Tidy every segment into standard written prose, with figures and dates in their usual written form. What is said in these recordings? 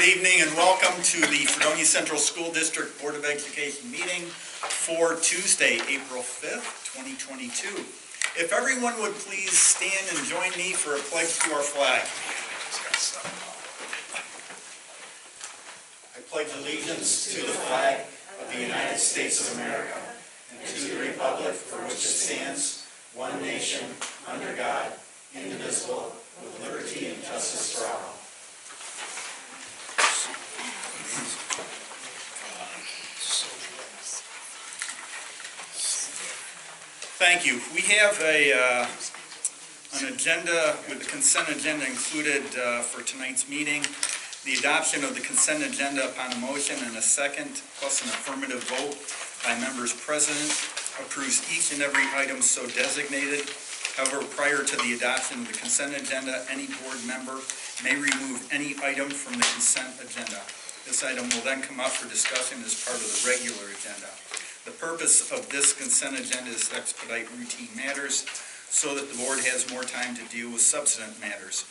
Good evening and welcome to the Fredonia Central School District Board of Education meeting for Tuesday, April 5th, 2022. If everyone would please stand and join me for a pledge to our flag. I pledge allegiance to the flag of the United States of America and to the republic for which it stands, one nation, under God, indivisible, with liberty and justice for all. Thank you. We have an agenda with the consent agenda included for tonight's meeting. The adoption of the consent agenda upon a motion and a second, plus an affirmative vote by members present, approves each and every item so designated. However, prior to the adoption of the consent agenda, any board member may remove any item from the consent agenda. This item will then come up for discussion as part of the regular agenda. The purpose of this consent agenda is to expedite routine matters so that the board has more time to deal with substantive matters.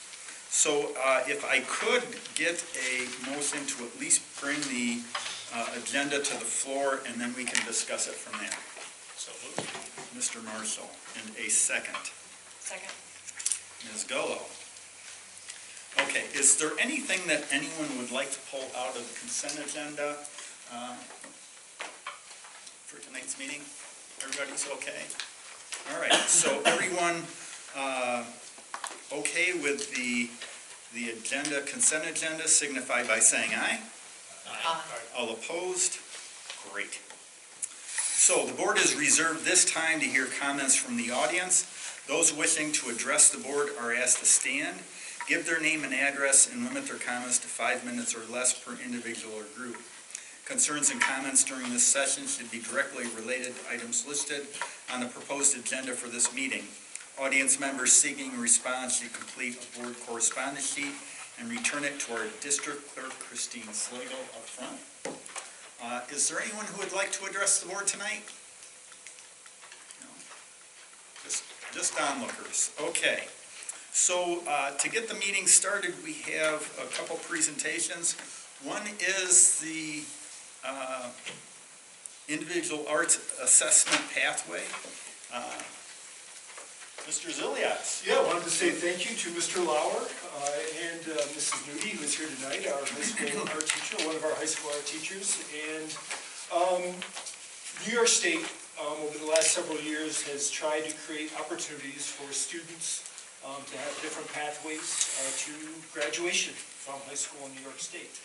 So if I could get a motion to at least bring the agenda to the floor and then we can discuss it from there. So moved. Mr. Marshall, and a second. Second. Ms. Gullo. Okay, is there anything that anyone would like to pull out of the consent agenda for tonight's meeting? Everybody's okay? All right, so everyone okay with the agenda, consent agenda, signify by saying aye. Aye. All opposed? Great. So the board has reserved this time to hear comments from the audience. Those wishing to address the board are asked to stand, give their name and address, and limit their comments to 5 minutes or less per individual or group. Concerns and comments during this session should be directly related to items listed on the proposed agenda for this meeting. Audience members seeking a response should complete a board correspondence sheet and return it to our district clerk, Christine Slagle, up front. Is there anyone who would like to address the board tonight? No? Just onlookers. Okay. So to get the meeting started, we have a couple presentations. One is the individual arts assessment pathway. Mr. Zilias. Yeah, I wanted to say thank you to Mr. Lauer and Mrs. Nudie, who is here tonight, our high school art teacher, one of our high school art teachers. And New York State, over the last several years, has tried to create opportunities for students to have different pathways to graduation from high school in New York State.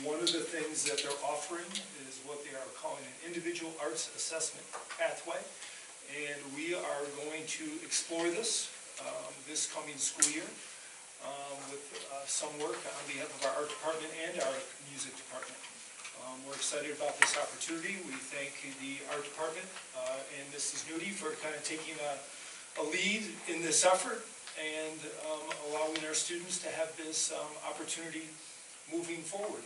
One of the things that they're offering is what they are calling an individual arts assessment pathway. And we are going to explore this this coming school year with some work on behalf of our art department and our music department. We're excited about this opportunity. We thank the art department and Mrs. Nudie for kind of taking a lead in this effort and allowing our students to have this opportunity moving forward.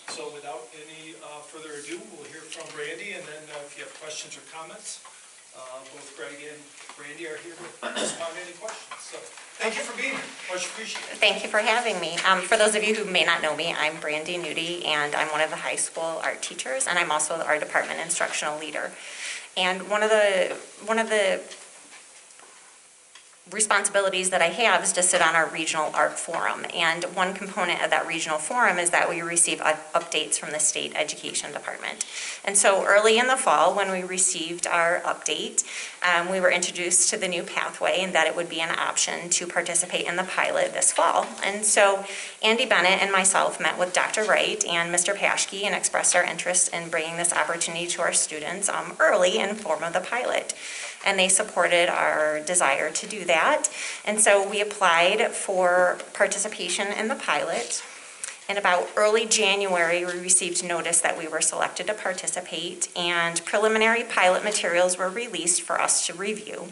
So without any further ado, we'll hear from Brandy, and then if you have questions or comments, both Greg and Brandy are here to respond to any questions. So thank you for being here. Much appreciated. Thank you for having me. For those of you who may not know me, I'm Brandy Nudie, and I'm one of the high school art teachers, and I'm also the art department instructional leader. And one of the responsibilities that I have is to sit on our regional art forum, and one component of that regional forum is that we receive updates from the state education department. And so early in the fall, when we received our update, we were introduced to the new pathway and that it would be an option to participate in the pilot this fall. And so Andy Bennett and myself met with Dr. Wright and Mr. Paschke and expressed our interest in bringing this opportunity to our students early in the form of the pilot. And they supported our desire to do that. And so we applied for participation in the pilot. In about early January, we received notice that we were selected to participate, and preliminary pilot materials were released for us to review.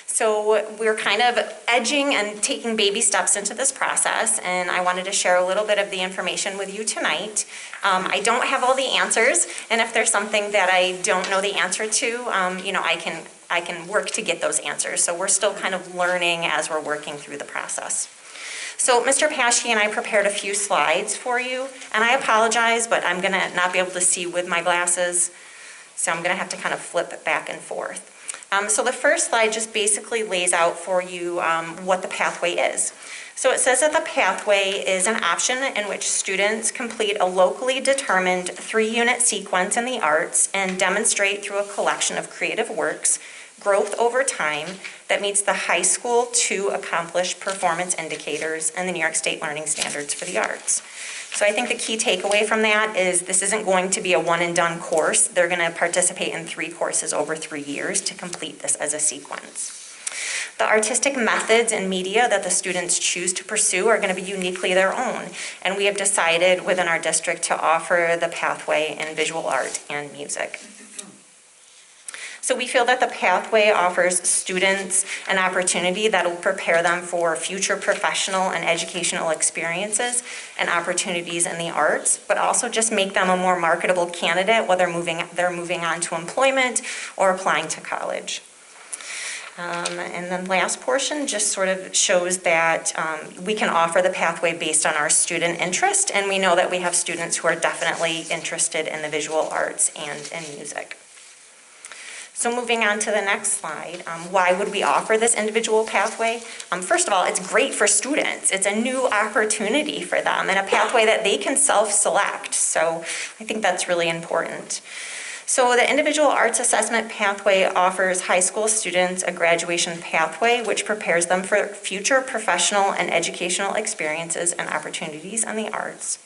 So we're kind of edging and taking baby steps into this process, and I wanted to share a little bit of the information with you tonight. I don't have all the answers, and if there's something that I don't know the answer to, I can work to get those answers. So we're still kind of learning as we're working through the process. So Mr. Paschke and I prepared a few slides for you, and I apologize, but I'm gonna not be able to see with my glasses, so I'm gonna have to kind of flip it back and forth. So the first slide just basically lays out for you what the pathway is. So it says that the pathway is an option in which students complete a locally determined 3-unit sequence in the arts and demonstrate through a collection of creative works growth over time that meets the high school to accomplished performance indicators and the New York State Learning Standards for the arts. So I think the key takeaway from that is this isn't going to be a one-and-done course. They're going to participate in 3 courses over 3 years to complete this as a sequence. The artistic methods and media that the students choose to pursue are going to be uniquely their own, and we have decided within our district to offer the pathway in visual art and music. So we feel that the pathway offers students an opportunity that will prepare them for future professional and educational experiences and opportunities in the arts, but also just make them a more marketable candidate whether they're moving on to employment or applying to college. And then last portion just sort of shows that we can offer the pathway based on our student interest, and we know that we have students who are definitely interested in the visual arts and in music. So moving on to the next slide, why would we offer this individual pathway? First of all, it's great for students. It's a new opportunity for them and a pathway that they can self-select. So I think that's really important. So the individual arts assessment pathway offers high school students a graduation pathway which prepares them for future professional and educational experiences and opportunities in the arts.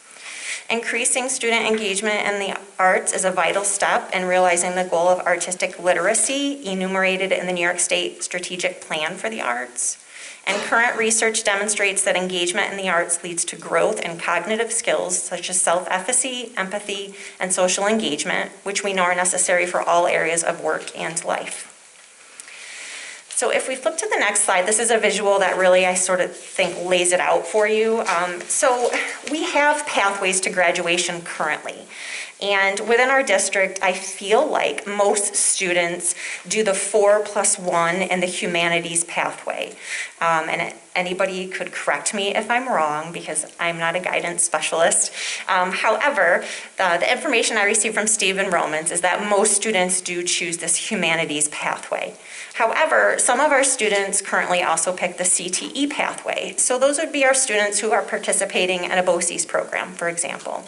Increasing student engagement in the arts is a vital step in realizing the goal of artistic literacy enumerated in the New York State Strategic Plan for the Arts. And current research demonstrates that engagement in the arts leads to growth in cognitive skills such as self-efficacy, empathy, and social engagement, which we know are necessary for all areas of work and life. So if we flip to the next slide, this is a visual that really I sort of think lays it out for you. So we have pathways to graduation currently. And within our district, I feel like most students do the 4+1 in the humanities pathway. And anybody could correct me if I'm wrong because I'm not a guidance specialist. However, the information I received from Stephen Romans is that most students do choose this humanities pathway. However, some of our students currently also pick the CTE pathway. So those would be our students who are participating in a BOCES program, for example.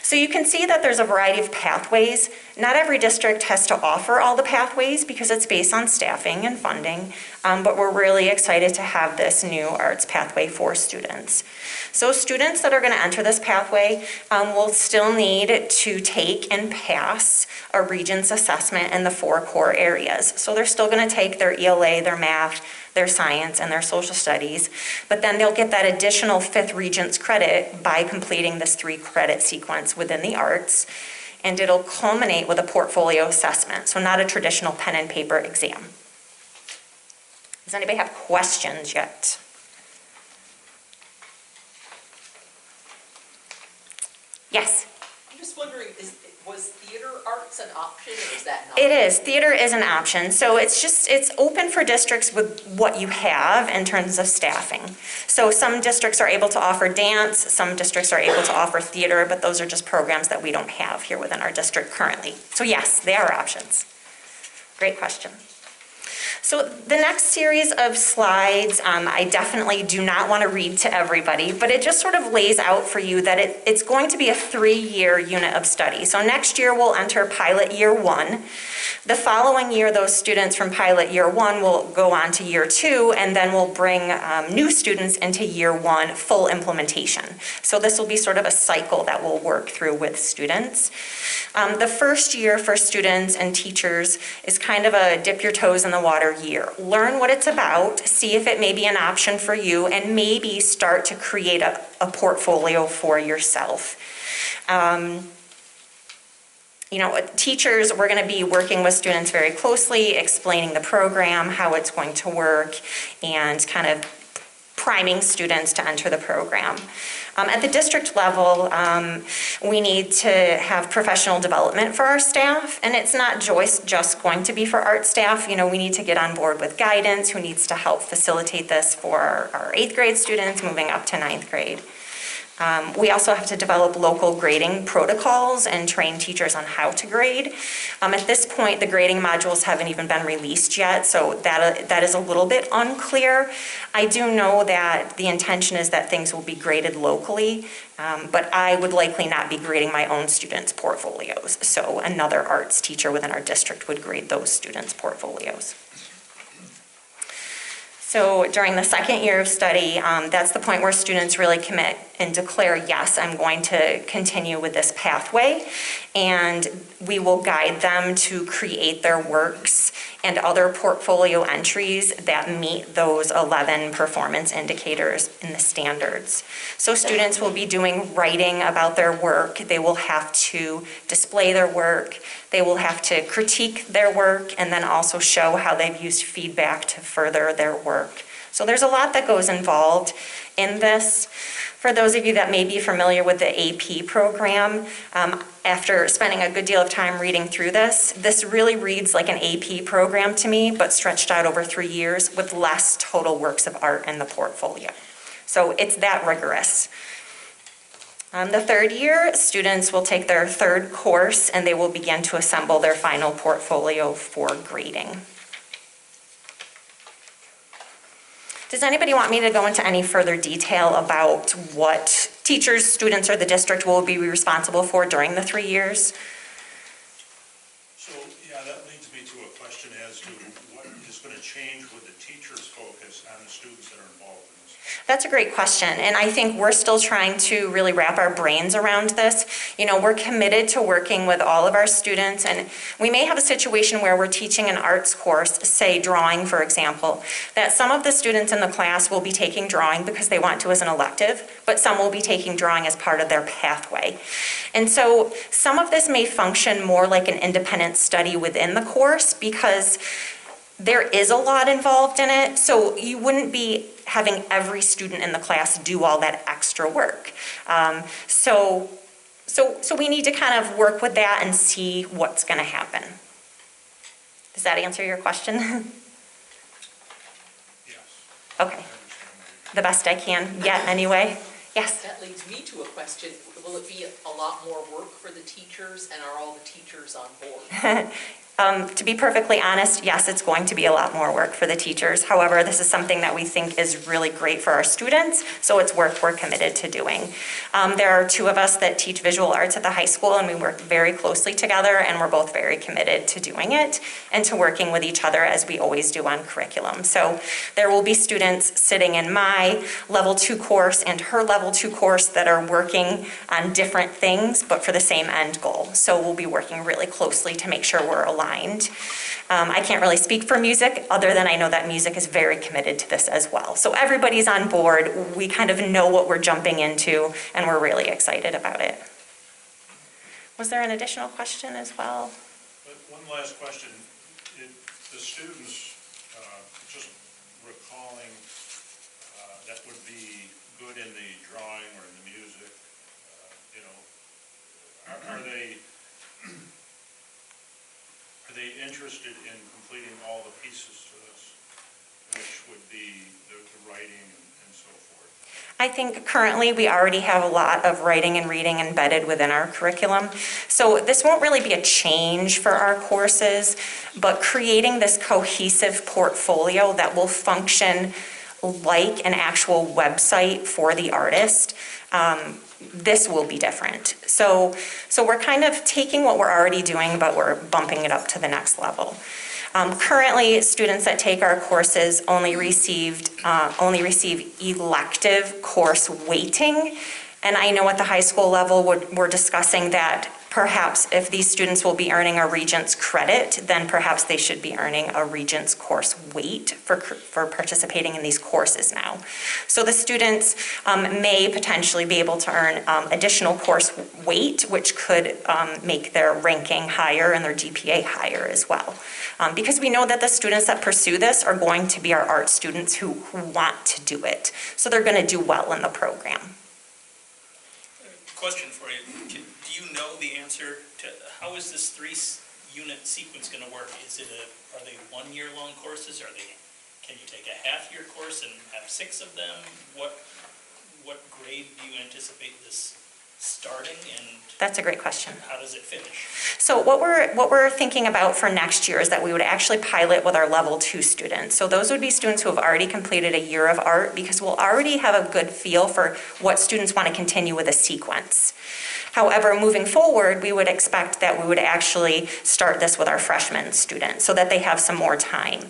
So you can see that there's a variety of pathways. Not every district has to offer all the pathways because it's based on staffing and funding, but we're really excited to have this new arts pathway for students. So students that are going to enter this pathway will still need to take and pass a Regents assessment in the 4 core areas. So they're still going to take their ELA, their math, their science, and their social studies, but then they'll get that additional 5th Regents credit by completing this 3-credit sequence within the arts, and it'll culminate with a portfolio assessment, so not a traditional pen and paper exam. Does anybody have questions yet? Yes? I'm just wondering, was theater arts an option, or is that not? It is. Theater is an option. So it's open for districts with what you have in terms of staffing. So some districts are able to offer dance, some districts are able to offer theater, but those are just programs that we don't have here within our district currently. So yes, they are options. Great question. So the next series of slides, I definitely do not want to read to everybody, but it just sort of lays out for you that it's going to be a 3-year unit of study. So next year we'll enter pilot year 1. The following year, those students from pilot year 1 will go on to year 2, and then we'll bring new students into year 1 full implementation. So this will be sort of a cycle that we'll work through with students. The first year for students and teachers is kind of a dip your toes in the water year. Learn what it's about, see if it may be an option for you, and maybe start to create a portfolio for yourself. Teachers, we're going to be working with students very closely, explaining the program, how it's going to work, and kind of priming students to enter the program. At the district level, we need to have professional development for our staff, and it's not just going to be for art staff. You know, we need to get on board with guidance who needs to help facilitate this for our 8th grade students moving up to 9th grade. We also have to develop local grading protocols and train teachers on how to grade. At this point, the grading modules haven't even been released yet, so that is a little bit unclear. I do know that the intention is that things will be graded locally, but I would likely not be grading my own students' portfolios. So another arts teacher within our district would grade those students' portfolios. So during the second year of study, that's the point where students really commit and declare, yes, I'm going to continue with this pathway. And we will guide them to create their works and other portfolio entries that meet those 11 performance indicators in the standards. So students will be doing writing about their work. They will have to display their work. They will have to critique their work and then also show how they've used feedback to further their work. So there's a lot that goes involved in this. For those of you that may be familiar with the AP program, after spending a good deal of time reading through this really reads like an AP program to me, but stretched out over 3 years with less total works of art in the portfolio. So it's that rigorous. The third year, students will take their third course and they will begin to assemble their final portfolio for grading. Does anybody want me to go into any further detail about what teachers, students, or the district will be responsible for during the 3 years? So, yeah, that leads me to a question as to what is going to change with the teacher's focus on the students that are involved in this. That's a great question, and I think we're still trying to really wrap our brains around this. You know, we're committed to working with all of our students, and we may have a situation where we're teaching an arts course, say drawing, for example, that some of the students in the class will be taking drawing because they want to as an elective, but some will be taking drawing as part of their pathway. And so some of this may function more like an independent study within the course because there is a lot involved in it, so you wouldn't be having every student in the class do all that extra work. So we need to kind of work with that and see what's going to happen. Does that answer your question? Yes. Okay. The best I can yet, anyway. Yes? That leads me to a question. Will it be a lot more work for the teachers, and are all the teachers on board? To be perfectly honest, yes, it's going to be a lot more work for the teachers. However, this is something that we think is really great for our students, so it's work we're committed to doing. There are 2 of us that teach visual arts at the high school, and we work very closely together, and we're both very committed to doing it and to working with each other as we always do on curriculum. So there will be students sitting in my level 2 course and her level 2 course that are working on different things, but for the same end goal. So we'll be working really closely to make sure we're aligned. I can't really speak for music other than I know that music is very committed to this as well. So everybody's on board. We kind of know what we're jumping into and we're really excited about it. Was there an additional question as well? But one last question. The students, just recalling that would be good in the drawing or in the music, you know, are they interested in completing all the pieces to this, which would be the writing and so forth? I think currently we already have a lot of writing and reading embedded within our curriculum. So this won't really be a change for our courses, but creating this cohesive portfolio that will function like an actual website for the artist, this will be different. So we're kind of taking what we're already doing, but we're bumping it up to the next level. Currently, students that take our courses only receive elective course weighting, and I know at the high school level we're discussing that perhaps if these students will be earning a Regents credit, then perhaps they should be earning a Regents course weight for participating in these courses now. So the students may potentially be able to earn additional course weight, which could make their ranking higher and their GPA higher as well. Because we know that the students that pursue this are going to be our art students who want to do it. So they're going to do well in the program. Question for you. Do you know the answer to how is this 3-unit sequence going to work? Are they 1-year-long courses? Can you take a half-year course and have 6 of them? What grade do you anticipate this starting, and That's a great question. how does it finish? So what we're thinking about for next year is that we would actually pilot with our level 2 students. So those would be students who have already completed a year of art, because we'll already have a good feel for what students want to continue with a sequence. However, moving forward, we would expect that we would actually start this with our freshman students so that they have some more time.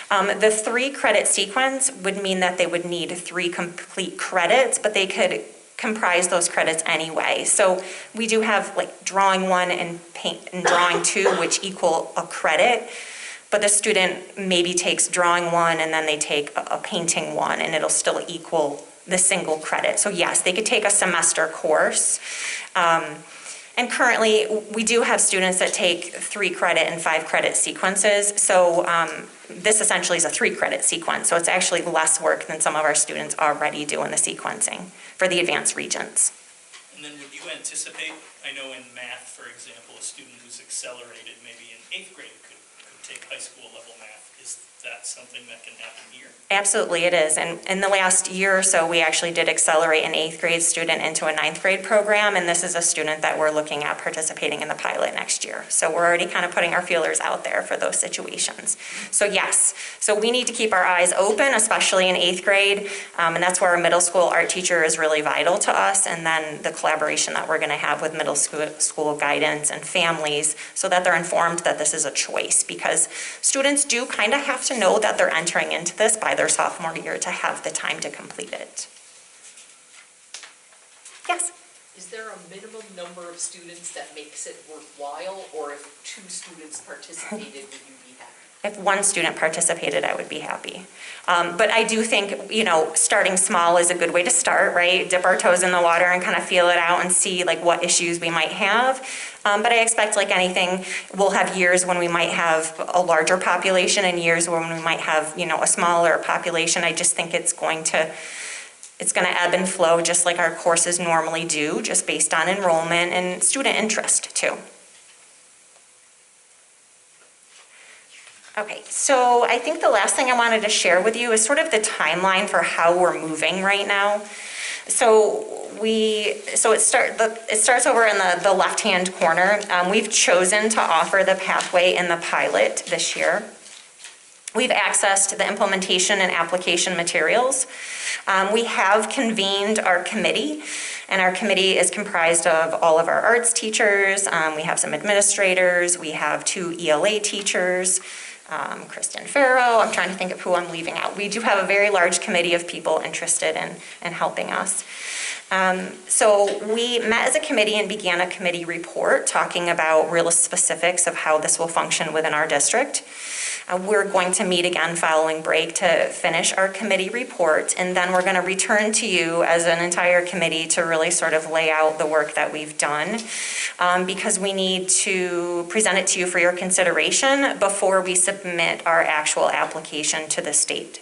The 3-credit sequence would mean that they would need 3 complete credits, but they could comprise those credits anyway. So we do have like drawing 1 and paint and drawing 2, which equal a credit, but the student maybe takes drawing 1 and then they take a painting 1, and it'll still equal the single credit. So yes, they could take a semester course. And currently, we do have students that take 3-credit and 5-credit sequences. So this essentially is a 3-credit sequence. So it's actually less work than some of our students already do in the sequencing for the advanced Regents. And then would you anticipate, I know in math, for example, a student who's accelerated maybe in 8th grade could take high school level math. Is that something that can happen here? Absolutely, it is. And in the last year or so, we actually did accelerate an 8th grade student into a 9th grade program, and this is a student that we're looking at participating in the pilot next year. So we're already kind of putting our feelers out there for those situations. So yes, so we need to keep our eyes open, especially in 8th grade, and that's where our middle school art teacher is really vital to us, and then the collaboration that we're going to have with middle school guidance and families so that they're informed that this is a choice, because students do kind of have to know that they're entering into this by their sophomore year to have the time to complete it. Yes? Is there a minimum number of students that makes it worthwhile, or if 2 students participated, would you be happy? If 1 student participated, I would be happy. But I do think, starting small is a good way to start, right? Dip our toes in the water and kind of feel it out and see like what issues we might have. But I expect, like anything, we'll have years when we might have a larger population and years when we might have, a smaller population. I just think it's going to ebb and flow just like our courses normally do, just based on enrollment and student interest too. Okay, so I think the last thing I wanted to share with you is sort of the timeline for how we're moving right now. So it starts over in the left-hand corner. We've chosen to offer the pathway in the pilot this year. We've accessed the implementation and application materials. We have convened our committee, and our committee is comprised of all of our arts teachers. We have some administrators. We have 2 ELA teachers. Kristen Farrow, I'm trying to think of who I'm leaving out. We do have a very large committee of people interested in helping us. So we met as a committee and began a committee report talking about real specifics of how this will function within our district. We're going to meet again following break to finish our committee report, and then we're going to return to you as an entire committee to really sort of lay out the work that we've done, because we need to present it to you for your consideration before we submit our actual application to the state.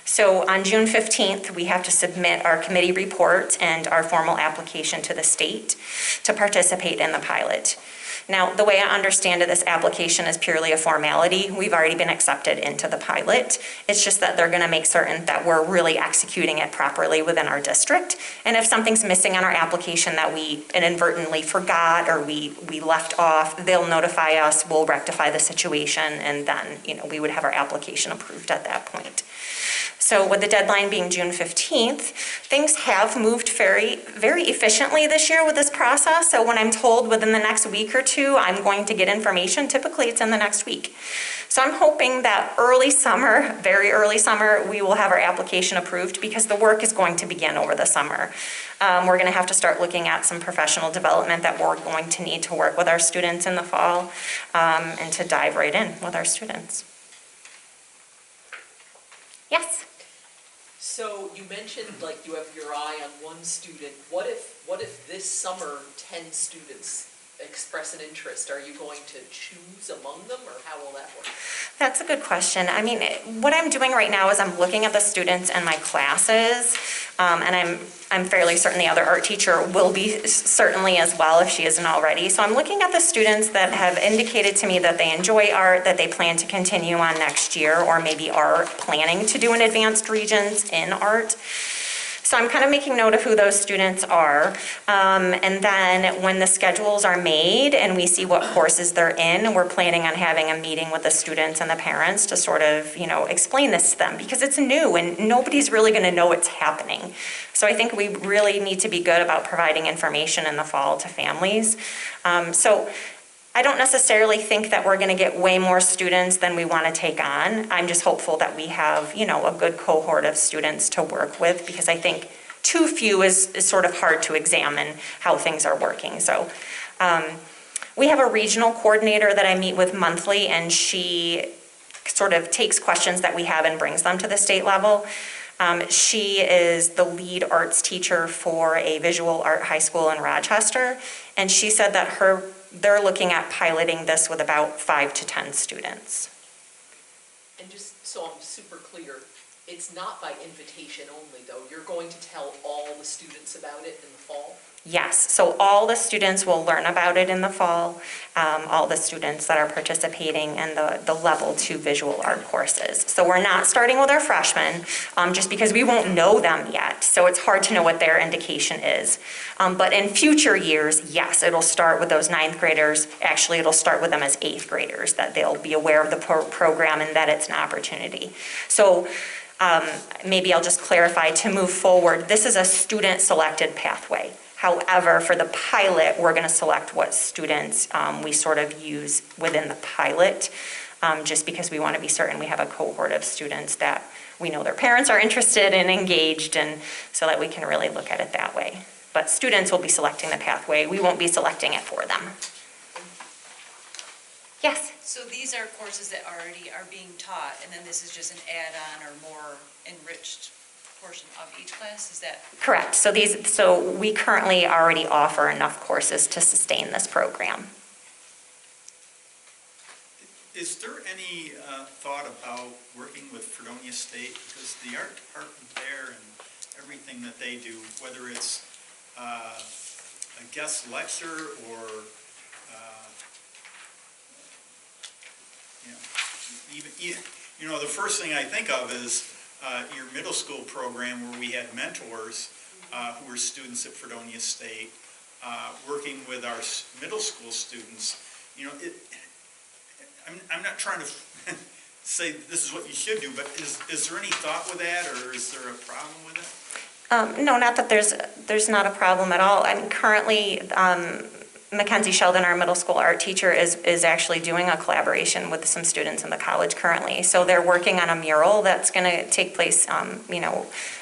So on June 15th, we have to submit our committee report and our formal application to the state to participate in the pilot. Now, the way I understand it, this application is purely a formality. We've already been accepted into the pilot. It's just that they're going to make certain that we're really executing it properly within our district. And if something's missing on our application that we inadvertently forgot or we left off, they'll notify us, we'll rectify the situation, and then, we would have our application approved at that point. So with the deadline being June 15th, things have moved very, very efficiently this year with this process. So when I'm told within the next week or two, I'm going to get information. Typically, it's in the next week. So I'm hoping that early summer, very early summer, we will have our application approved because the work is going to begin over the summer. We're going to have to start looking at some professional development that we're going to need to work with our students in the fall, and to dive right in with our students. Yes? So you mentioned like you have your eye on one student. What if this summer 10 students express an interest? Are you going to choose among them, or how will that work? That's a good question. I mean, what I'm doing right now is I'm looking at the students in my classes, and I'm fairly certain the other art teacher will be certainly as well if she isn't already. So I'm looking at the students that have indicated to me that they enjoy art, that they plan to continue on next year, or maybe are planning to do an advanced regents in art. So I'm kind of making note of who those students are. And then when the schedules are made and we see what courses they're in, we're planning on having a meeting with the students and the parents to sort of, explain this to them because it's new and nobody's really going to know it's happening. So I think we really need to be good about providing information in the fall to families. So I don't necessarily think that we're going to get way more students than we want to take on. I'm just hopeful that we have, a good cohort of students to work with because I think too few is sort of hard to examine how things are working. So we have a regional coordinator that I meet with monthly, and she sort of takes questions that we have and brings them to the state level. She is the lead arts teacher for a visual art high school in Rochester, and she said that they're looking at piloting this with about 5 to 10 students. And just so I'm super clear, it's not by invitation only, though. You're going to tell all the students about it in the fall? Yes, so all the students will learn about it in the fall, all the students that are participating in the level 2 visual art courses. So we're not starting with our freshmen, just because we won't know them yet. So it's hard to know what their indication is. But in future years, yes, it'll start with those 9th graders. Actually, it'll start with them as 8th graders, that they'll be aware of the program and that it's an opportunity. So maybe I'll just clarify to move forward, this is a student-selected pathway. However, for the pilot, we're going to select what students we sort of use within the pilot, just because we want to be certain we have a cohort of students that we know their parents are interested and engaged, and so that we can really look at it that way. But students will be selecting the pathway. We won't be selecting it for them. Yes? So these are courses that already are being taught, and then this is just an add-on or more enriched portion of each class, is that? Correct. So we currently already offer enough courses to sustain this program. Is there any thought about working with Fredonia State? Because the art department there and everything that they do, whether it's a guest lecture or even the first thing I think of is your middle school program where we had mentors who were students at Fredonia State working with our middle school students. I'm not trying to say this is what you should do, but is there any thought with that, or is there a problem with it? No, not that there's not a problem at all. I mean, currently, Mackenzie Sheldon, our middle school art teacher, is actually doing a collaboration with some students in the college currently. So they're working on a mural that's going to take place,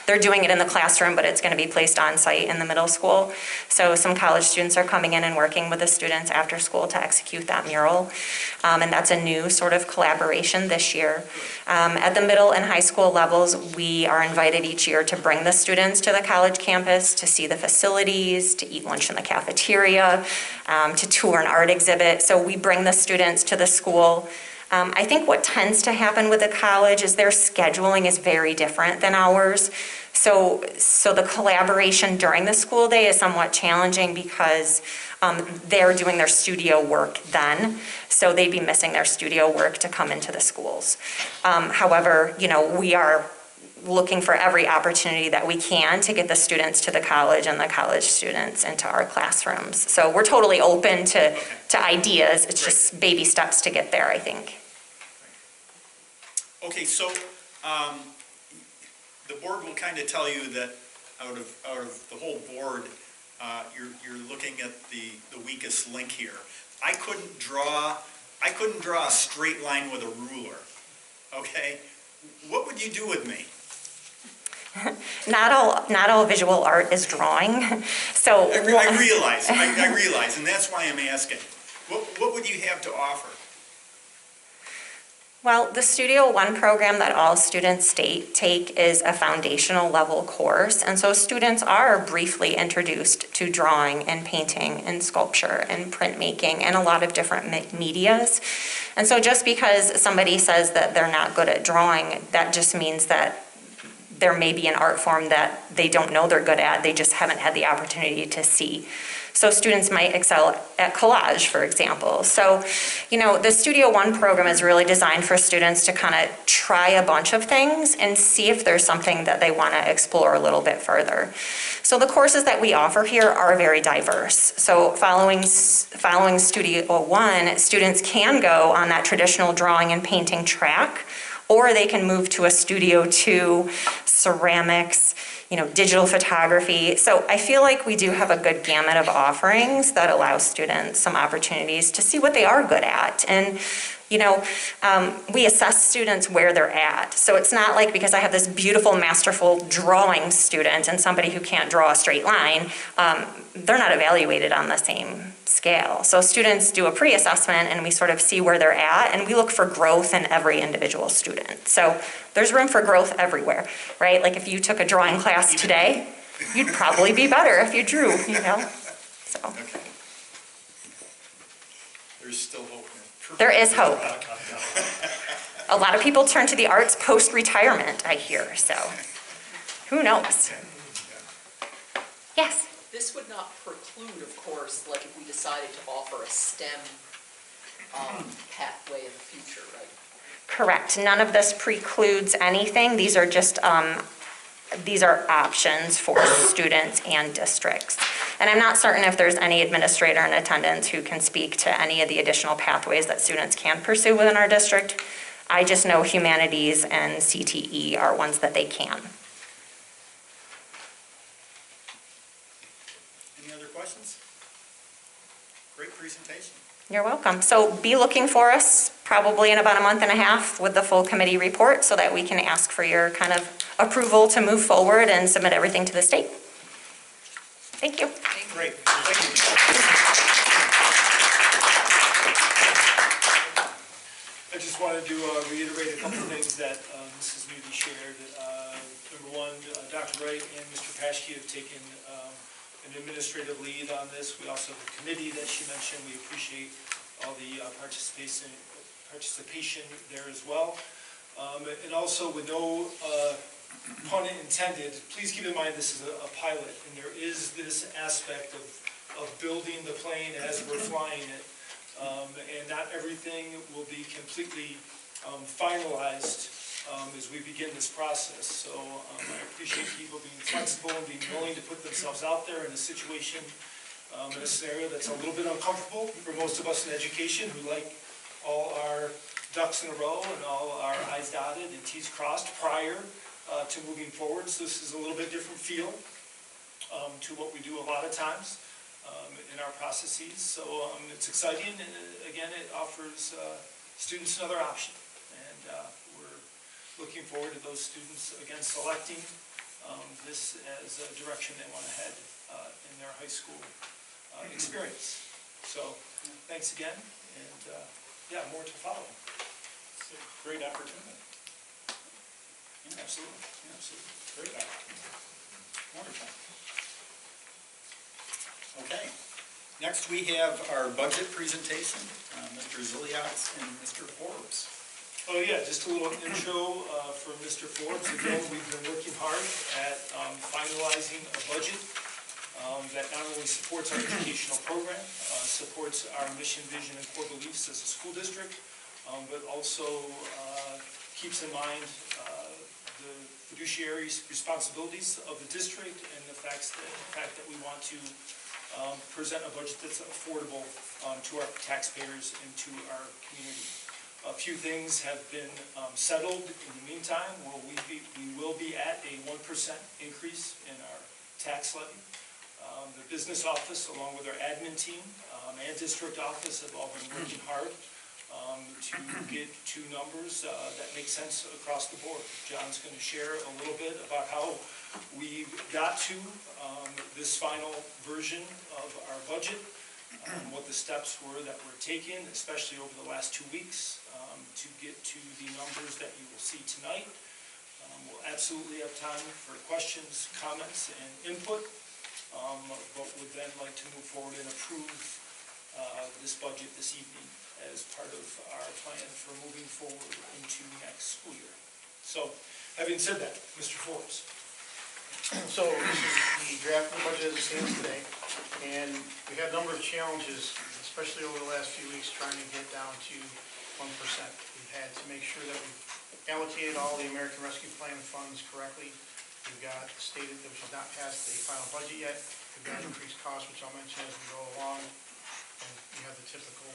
they're doing it in the classroom, but it's going to be placed on site in the middle school. So some college students are coming in and working with the students after school to execute that mural. And that's a new sort of collaboration this year. At the middle and high school levels, we are invited each year to bring the students to the college campus to see the facilities, to eat lunch in the cafeteria, to tour an art exhibit. So we bring the students to the school. I think what tends to happen with the college is their scheduling is very different than ours. So the collaboration during the school day is somewhat challenging because they're doing their studio work then. So they'd be missing their studio work to come into the schools. However, we are looking for every opportunity that we can to get the students to the college and the college students into our classrooms. So we're totally open to ideas. It's just baby steps to get there, I think. Okay, so the board will kind of tell you that out of the whole board, you're looking at the weakest link here. I couldn't draw a straight line with a ruler, okay? What would you do with me? Not all visual art is drawing, so. I realize, and that's why I'm asking. What would you have to offer? Well, the Studio One program that all students take is a foundational level course, and so students are briefly introduced to drawing and painting and sculpture and printmaking and a lot of different medias. And so just because somebody says that they're not good at drawing, that just means that there may be an art form that they don't know they're good at, they just haven't had the opportunity to see. So students might excel at collage, for example. So, the Studio One program is really designed for students to kind of try a bunch of things and see if there's something that they want to explore a little bit further. So the courses that we offer here are very diverse. So following Studio One, students can go on that traditional drawing and painting track, or they can move to a Studio Two, ceramics, digital photography. So I feel like we do have a good gamut of offerings that allow students some opportunities to see what they are good at. And, we assess students where they're at. So it's not like because I have this beautiful, masterful drawing student and somebody who can't draw a straight line, they're not evaluated on the same scale. So students do a pre-assessment and we sort of see where they're at, and we look for growth in every individual student. So there's room for growth everywhere, right? Like if you took a drawing class today, you'd probably be better if you drew, so. Okay. There's still hope. There is hope. A lot of people turn to the arts post-retirement, I hear, so who knows? Yes? This would not preclude, of course, like if we decided to offer a STEM pathway in the future, right? Correct. None of this precludes anything. These are just, these are options for students and districts. And I'm not certain if there's any administrator in attendance who can speak to any of the additional pathways that students can pursue within our district. I just know humanities and CTE are ones that they can. Any other questions? Great presentation. You're welcome. So be looking for us probably in about a month and a half with the full committee report so that we can ask for your kind of approval to move forward and submit everything to the state. Thank you. Great. Thank you. I just wanted to reiterate a couple of things that Mrs. Newby shared. Number one, Dr. Wright and Mr. Paschke have taken an administrative lead on this. We also have a committee that she mentioned. We appreciate all the participation there as well. And also, with no pun intended, please keep in mind this is a pilot, and there is this aspect of building the plane as we're flying it. And not everything will be completely finalized as we begin this process. So I appreciate people being flexible and being willing to put themselves out there in a situation, in a scenario that's a little bit uncomfortable for most of us in education who like all our ducks in a row and all our I's dotted and T's crossed prior to moving forward. So this is a little bit different feel to what we do a lot of times in our processes. So it's exciting, and again, it offers students another option. And we're looking forward to those students, again, selecting this as a direction they want to head in their high school experience. So thanks again, and yeah, more to follow. It's a great opportunity. Yeah, absolutely. Yeah, absolutely. Great opportunity. Wonderful. Okay. Next, we have our budget presentation, Mr. Ziliak and Mr. Forbes. Oh yeah, just a little intro for Mr. Forbes. Again, we've been working hard at finalizing a budget that not only supports our educational program, supports our mission, vision, and core beliefs as a school district, but also keeps in mind the fiduciary responsibilities of the district and the fact that we want to present a budget that's affordable to our taxpayers and to our community. A few things have been settled in the meantime. We will be at a 1% increase in our tax levy. The business office, along with our admin team, and district office have all been working hard to get two numbers that make sense across the board. John's going to share a little bit about how we got to this final version of our budget, what the steps were that were taken, especially over the last 2 weeks, to get to the numbers that you will see tonight. We'll absolutely have time for questions, comments, and input, but would then like to move forward and approve this budget this evening as part of our plan for moving forward into next school year. So, having said that, Mr. Forbes. So this is the draft of the budget as it stands today, and we had a number of challenges, especially over the last few weeks, trying to get down to 1%. We've had to make sure that we've allocated all the American Rescue Plan funds correctly. We've got stated that we have not passed a final budget yet. We've got increased costs, which I'll mention as we go along. And you have the typical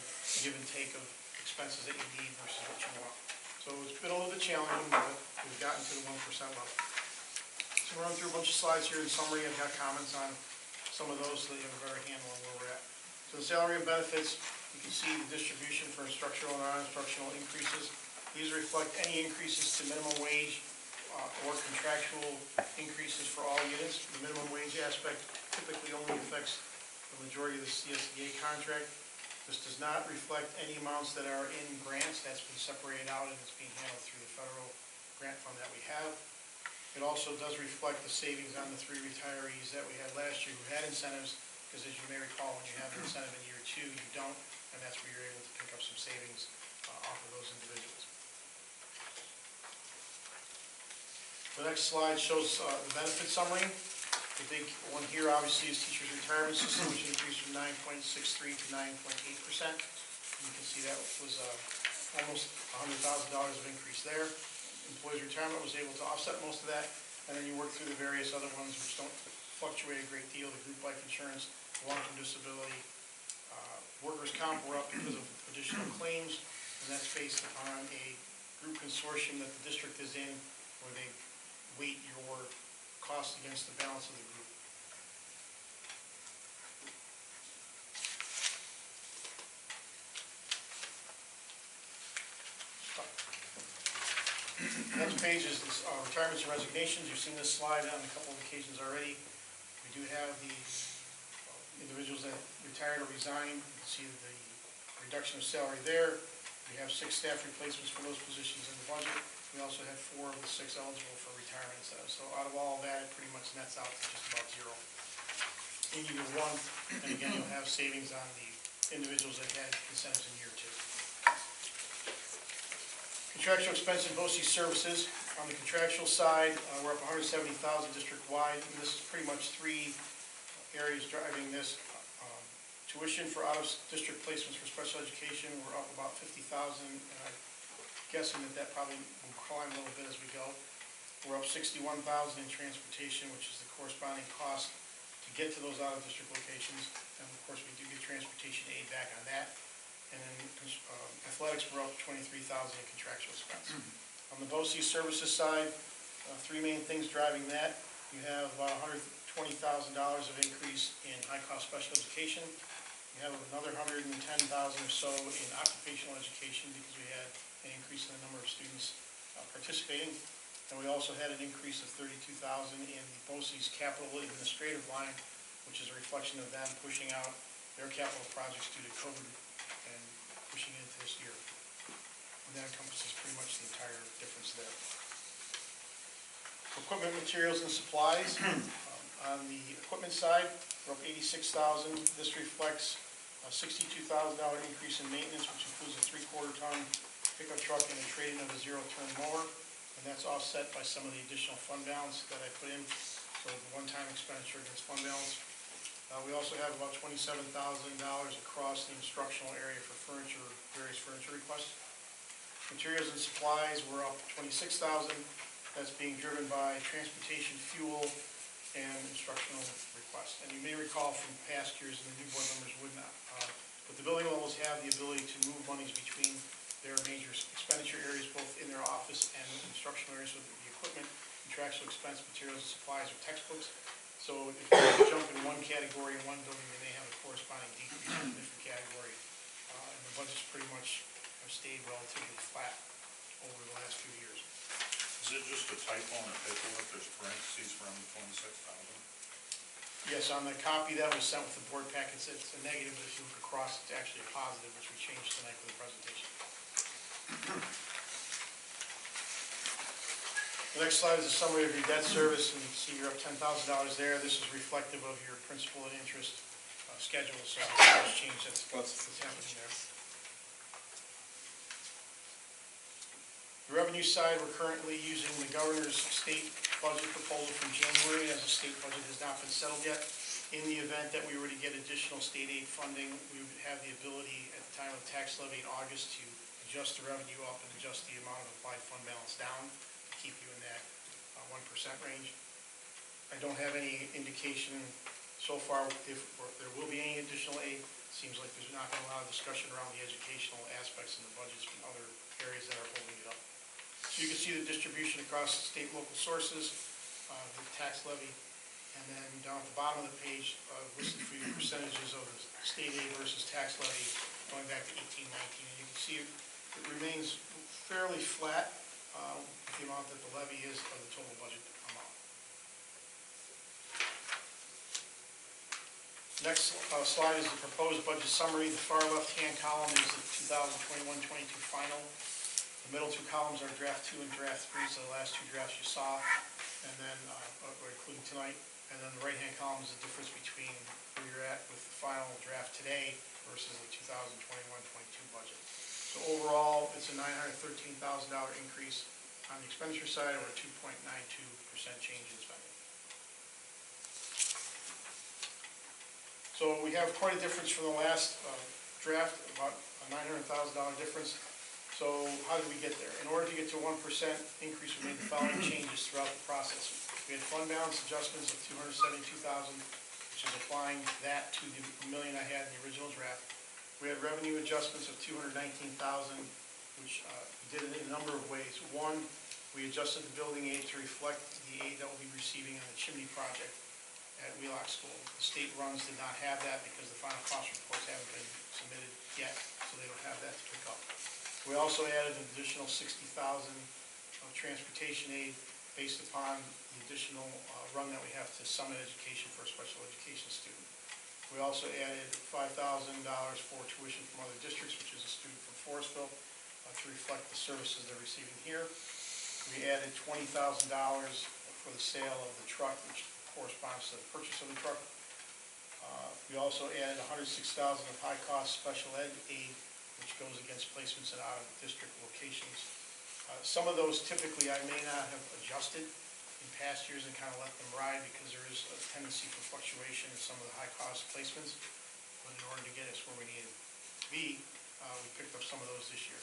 give and take of expenses that you need versus what you want. So it's been a little bit challenging, but we've gotten to the 1% level. So we're running through a bunch of slides here. In summary, I've got comments on some of those so that you have a better handle on where we're at. So the salary and benefits, you can see the distribution for instructional and non-instructional increases. These reflect any increases to minimum wage or contractual increases for all units. The minimum wage aspect typically only affects the majority of the Ccsba contract. This does not reflect any amounts that are in grants. That's been separated out and it's being handled through the federal grant fund that we have. It also does reflect the savings on the 3 retirees that we had last year who had incentives, because as you may recall, when you have an incentive in year 2, you don't, and that's where you're able to pick up some savings off of those individuals. The next slide shows the benefit summary. The big one here obviously is teachers' retirement system, which increased from 9.63 to 9.8%. You can see that was almost $100,000 of increase there. Employees' retirement was able to offset most of that, and then you work through the various other ones which don't fluctuate a great deal, the group life insurance, long-term disability. Workers' comp were up because of additional claims, and that's based upon a group consortium that the district is in, where they weight your cost against the balance of the group. Next page is this, retirements and resignations. You've seen this slide on a couple of occasions already. We do have the individuals that retired or resigned. You can see the reduction of salary there. We have 6 staff replacements for those positions in the budget. We also have 4 of the 6 eligible for retirement incentives. So out of all of that, it pretty much nets out to just about 0 in year 1. And again, you'll have savings on the individuals that had incentives in year 2. Contractual expense and BOCES services. On the contractual side, we're up $170,000 district-wide, and this is pretty much 3 areas driving this. Tuition for out-of-district placements for special education, we're up about $50,000, and I'm guessing that probably will climb a little bit as we go. We're up $61,000 in transportation, which is the corresponding cost to get to those out-of-district locations, and of course we do get transportation aid back on that. And then athletics, we're up $23,000 in contractual expense. On the BOCES services side, 3 main things driving that. You have $120,000 of increase in high-cost special education. You have another $110,000 or so in occupational education because we had an increase in the number of students participating. And we also had an increase of $32,000 in the BOCES capital administrative line, which is a reflection of them pushing out their capital projects due to COVID and pushing it into this year. And that encompasses pretty much the entire difference there. Equipment, materials, and supplies. On the equipment side, we're up $86,000. This reflects a $62,000 increase in maintenance, which includes a 3/4 ton pickup truck and a trade-in of a 0-turn mower. And that's offset by some of the additional fund balance that I put in. So the one-time expenditure against fund balance. We also have about $27,000 across the instructional area for furniture, various furniture requests. Materials and supplies were up $26,000. That's being driven by transportation, fuel, and instructional requests. And you may recall from past years, and the new board members would not, but the building levels have the ability to move monies between their major expenditure areas, both in their office and instructional areas, so that the equipment, contractual expense, materials, and supplies, or textbooks. So if you jump in one category in one building, they may have a corresponding decrease in the different category. And the budgets pretty much have stayed relatively flat over the last few years. Is it just a typo in the paperwork, there's parentheses around the 26,000? Yes, on the copy that was sent with the board packets, it's a negative, but if you look across, it's actually a positive, which we changed tonight for the presentation. The next slide is a summary of your debt service, and you can see you're up $10,000 there. This is reflective of your principal and interest schedule, so there's change that's happening there. The revenue side, we're currently using the governor's state budget proposal from January, as the state budget has not been settled yet. In the event that we were to get additional state aid funding, we would have the ability at the time of tax levy in August to adjust the revenue up and adjust the amount of applied fund balance down to keep you in that 1% range. I don't have any indication so far if there will be any additional aid. It seems like there's not been a lot of discussion around the educational aspects in the budgets from other areas that are holding it up. So you can see the distribution across state and local sources, the tax levy, and then down at the bottom of the page, listed for you percentages of the state aid versus tax levy going back to 1819. And you can see it remains fairly flat with the amount that the levy is of the total budget amount. Next slide is the proposed budget summary. The far left-hand column is the 2021-22 final. The middle two columns are draft 2 and draft 3, so the last two drafts you saw, and then we're including tonight. And then the right-hand column is the difference between where you're at with the final draft today versus the 2021-22 budget. So overall, it's a $913,000 increase on the expenditure side, or a 2.92% change in spending. So we have quite a difference from the last draft, about a $900,000 difference. So how did we get there? In order to get to a 1% increase, we made the following changes throughout the process. We had fund balance adjustments of $272,000, which is applying that to the $1 million I had in the original draft. We had revenue adjustments of $219,000, which we did it in a number of ways. One, we adjusted the building aid to reflect the aid that we'll be receiving on the chimney project at Wheelock School. The state runs did not have that because the final cost reports haven't been submitted yet, so they don't have that to pick up. We also added an additional $60,000 of transportation aid based upon the additional run that we have to Summit Education for a special education student. We also added $5,000 for tuition from other districts, which is a student from Forestville, to reflect the services they're receiving here. We added $20,000 for the sale of the truck, which corresponds to the purchase of the truck. We also added $106,000 of high-cost special ed aid, which goes against placements in out-of-district locations. Some of those typically I may not have adjusted in past years and kind of let them ride because there is a tendency for fluctuation in some of the high-cost placements. But in order to get us where we needed to be, we picked up some of those this year.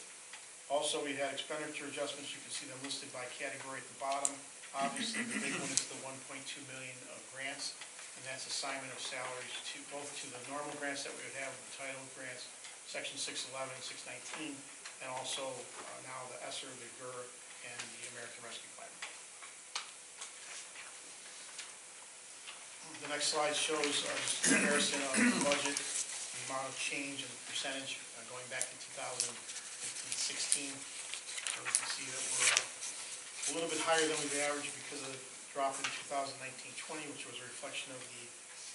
Also, we had expenditure adjustments. You can see them listed by category at the bottom. Obviously, the big one is the $1.2 million of grants, and that's assignment of salaries to both to the normal grants that we would have, the title grants, Section 611 and 619, and also now the ESSER, the GER, and the American Rescue Plan. The next slide shows a comparison of the budget, the amount of change and the percentage going back to 2015-16. So we can see that we're a little bit higher than we've averaged because of the drop in 2019-20, which was a reflection of the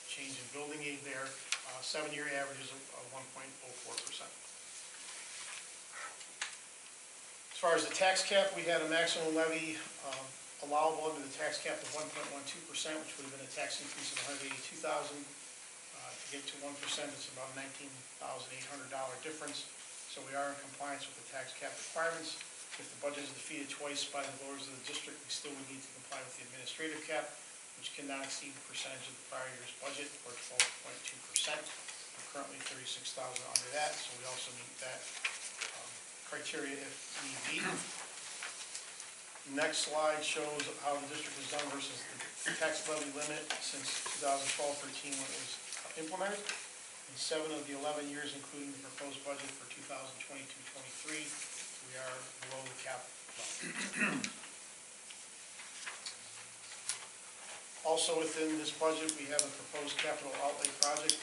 change in building aid there. 7-year average is 1.04%. As far as the tax cap, we had a maximum levy allowable under the tax cap of 1.12%, which would have been a tax increase of $182,000. To get to 1%, it's about $19,800 difference. So we are in compliance with the tax cap requirements. If the budget is defeated twice by the voters of the district, we still would need to comply with the administrative cap, which cannot exceed the percentage of the prior year's budget, or 12.2%. We're currently $36,000 under that, so we also meet that criteria if need be. Next slide shows how the district has done versus the tax levy limit since 2012-13 when it was implemented. In 7 of the 11 years, including the proposed budget for 2022-23, we are below the cap level. Also within this budget, we have a proposed capital outlay project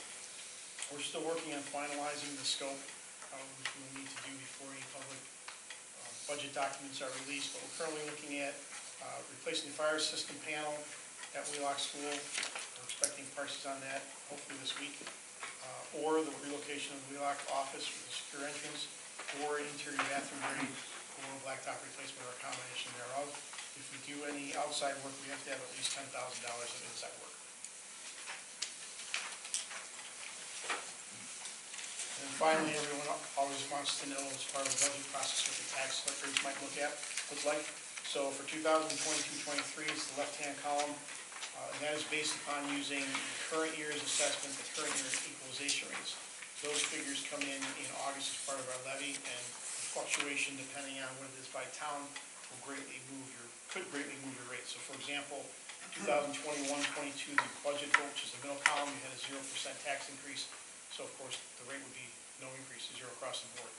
We're still working on finalizing the scope, which we'll need to do before any public budget documents are released, but we're currently looking at replacing the fire system panel at Wheelock School. We're expecting prices on that hopefully this week, or the relocation of the Wheelock office with a secure entrance, or interior bathroom grade, or blacktop replacement, or a combination thereof. If we do any outside work, we have to have at least $10,000 of inside work. And finally, everyone always wants to know, as part of the budget process, what the tax rates might look like. So for 2022-23, it's the left-hand column, and that is based upon using the current year's assessment, the current year's equalization rates. Those figures come in August as part of our levy, and fluctuation depending on what it is by town will could greatly move your rate. So for example, 2021-22, the budget vote, which is the middle column, we had a 0% tax increase. So of course, the rate would be no increase, 0 across the board.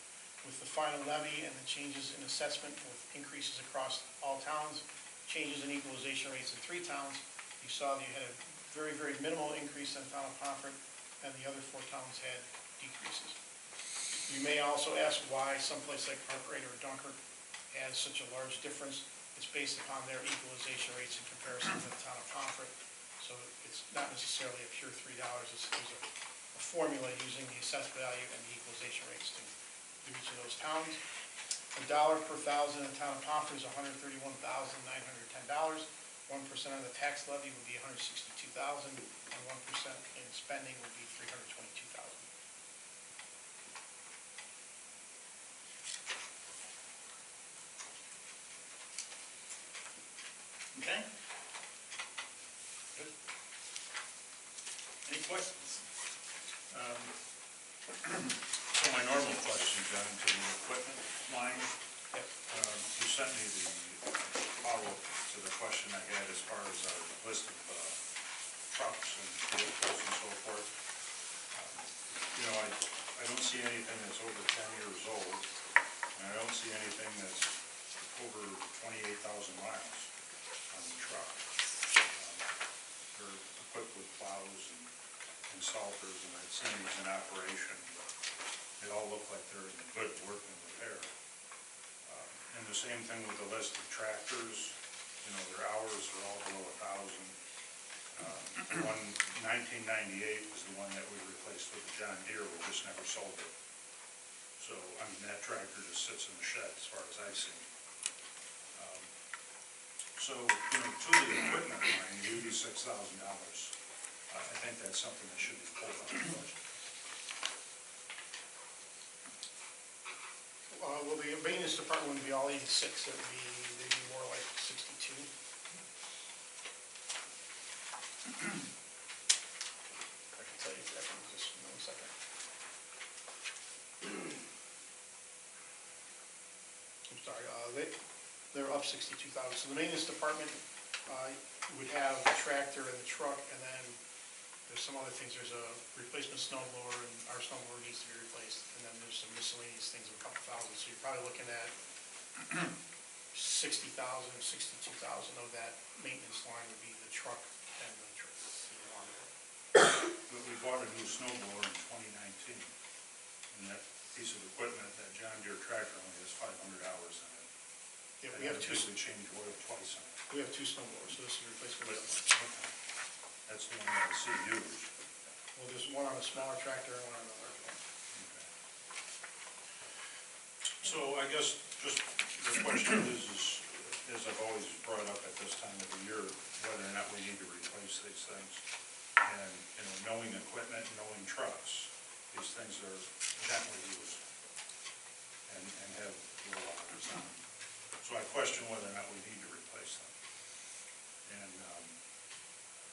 With the final levy and the changes in assessment with increases across all towns, changes in equalization rates in 3 towns, you saw that you had a very, very minimal increase in the town of Pomfret, and the other 4 towns had decreases. You may also ask why someplace like Hartford or Dunkirk has such a large difference. It's based upon their equalization rates in comparison to the town of Pomfret. So it's not necessarily a pure $3. There's a formula using the assessed value and the equalization rates to do each of those towns. $1 per thousand in the town of Pomfret is $131,910. 1% of the tax levy would be $162,000, and 1% in spending would be $322,000. Okay? Good. Any questions? So my normal question, John, to the equipment line, you sent me the follow-up to the question I had as far as our list of trucks and vehicles and so forth. I don't see anything that's over 10 years old, and I don't see anything that's over 28,000 miles on the truck. They're equipped with plows and salters, and I've seen these in operation. They all look like they're in good working repair. And the same thing with the list of tractors. Their hours are all below 1,000. The one, 1998 was the one that we replaced with the John Deere. We just never sold it. So, that tractor just sits in the shed as far as I've seen. So, to the equipment line, $86,000. I think that's something that should be pulled out of the budget. Well, the maintenance department wouldn't be all 86, they'd be more like 62. I can tell you exactly, just 1 second. I'm sorry, they're up 62,000. So the maintenance department would have the tractor and the truck, and then there's some other things. There's a replacement snow blower, and our snow blower needs to be replaced. And then there's some miscellaneous things of a couple thousand. So you're probably looking at 60,000, 62,000 of that maintenance line would be the truck and the lawnmower. But we bought a new snow blower in 2019, and that piece of equipment, that John Deere tractor, only has 500 hours on it. Yeah, we have two. Changed oil twice on it. We have 2 snow blowers, so this is a replacement. Okay. That's the one that I see used. Well, there's one on a smaller tractor and one on a large one. Okay. So I guess just the question is, as I've always brought up at this time of the year, whether or not we need to replace these things. And, knowing equipment, knowing trucks, these things are gently used and have low hours on them. So I question whether or not we need to replace them. And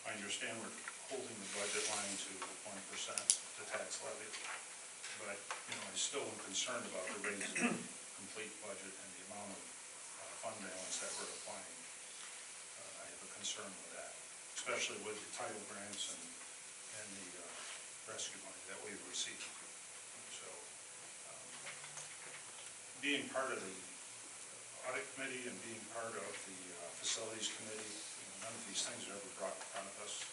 I understand we're holding the budget line to 1%, the tax levy, but, I still am concerned about the raising the complete budget and the amount of fund balance that we're applying. I have a concern with that, especially with the title grants and the rescue money that we've received. So, being part of the audit committee and being part of the facilities committee, none of these things are ever brought in front of us.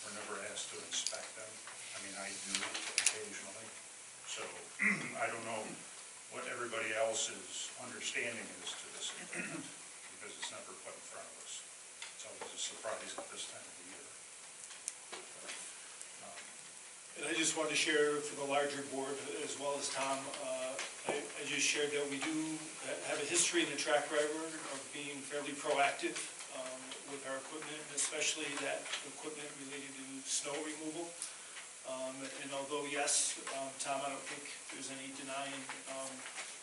We're never asked to inspect them. I mean, I do occasionally. So I don't know what everybody else's understanding is to this equipment, because it's never put in front of us. It's always a surprise at this time of the year. And I just wanted to share for the larger board, as well as Tom, I just shared that we do have a history and a track record of being fairly proactive with our equipment, especially that equipment related to snow removal. And although, yes, Tom, I don't think there's any denying,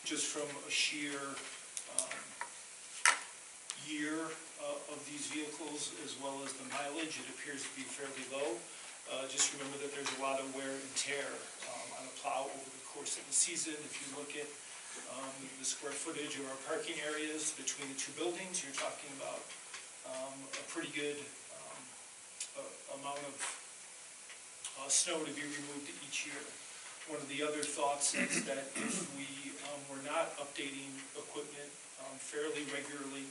just from a sheer year of these vehicles, as well as the mileage, it appears to be fairly low. Just remember that there's a lot of wear and tear on a plow over the course of the season. If you look at the square footage of our parking areas between the two buildings, you're talking about a pretty good amount of snow to be removed each year. One of the other thoughts is that if we were not updating equipment fairly regularly,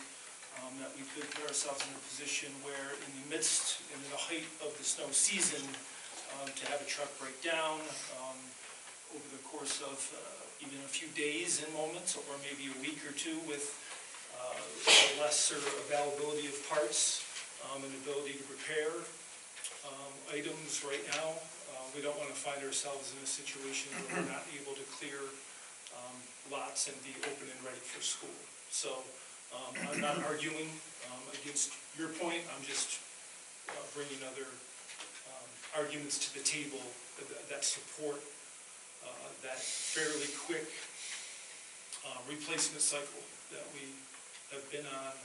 that we could put ourselves in a position where in the height of the snow season, to have a truck break down over the course of even a few days in moments, or maybe a week or two, with a lesser availability of parts and ability to repair items right now. We don't want to find ourselves in a situation where we're not able to clear lots and be open and ready for school. So I'm not arguing against your point. I'm just bringing other arguments to the table that support that fairly quick replacement cycle that we have been on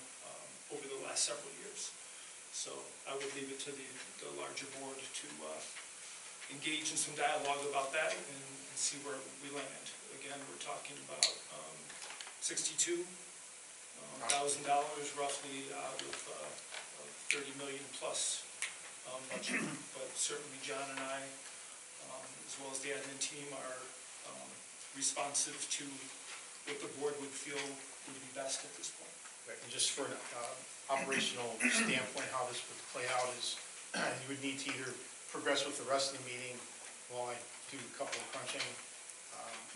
over the last several years. So I would leave it to the larger board to engage in some dialogue about that and see where we land. Again, we're talking about $62,000 roughly out of 30 million plus budget. But certainly John and I, as well as the admin team, are responsive to what the board would feel would be best at this point. Right, and just for an operational standpoint, how this would play out is you would need to either progress with the rest of the meeting while I do a couple of crunching,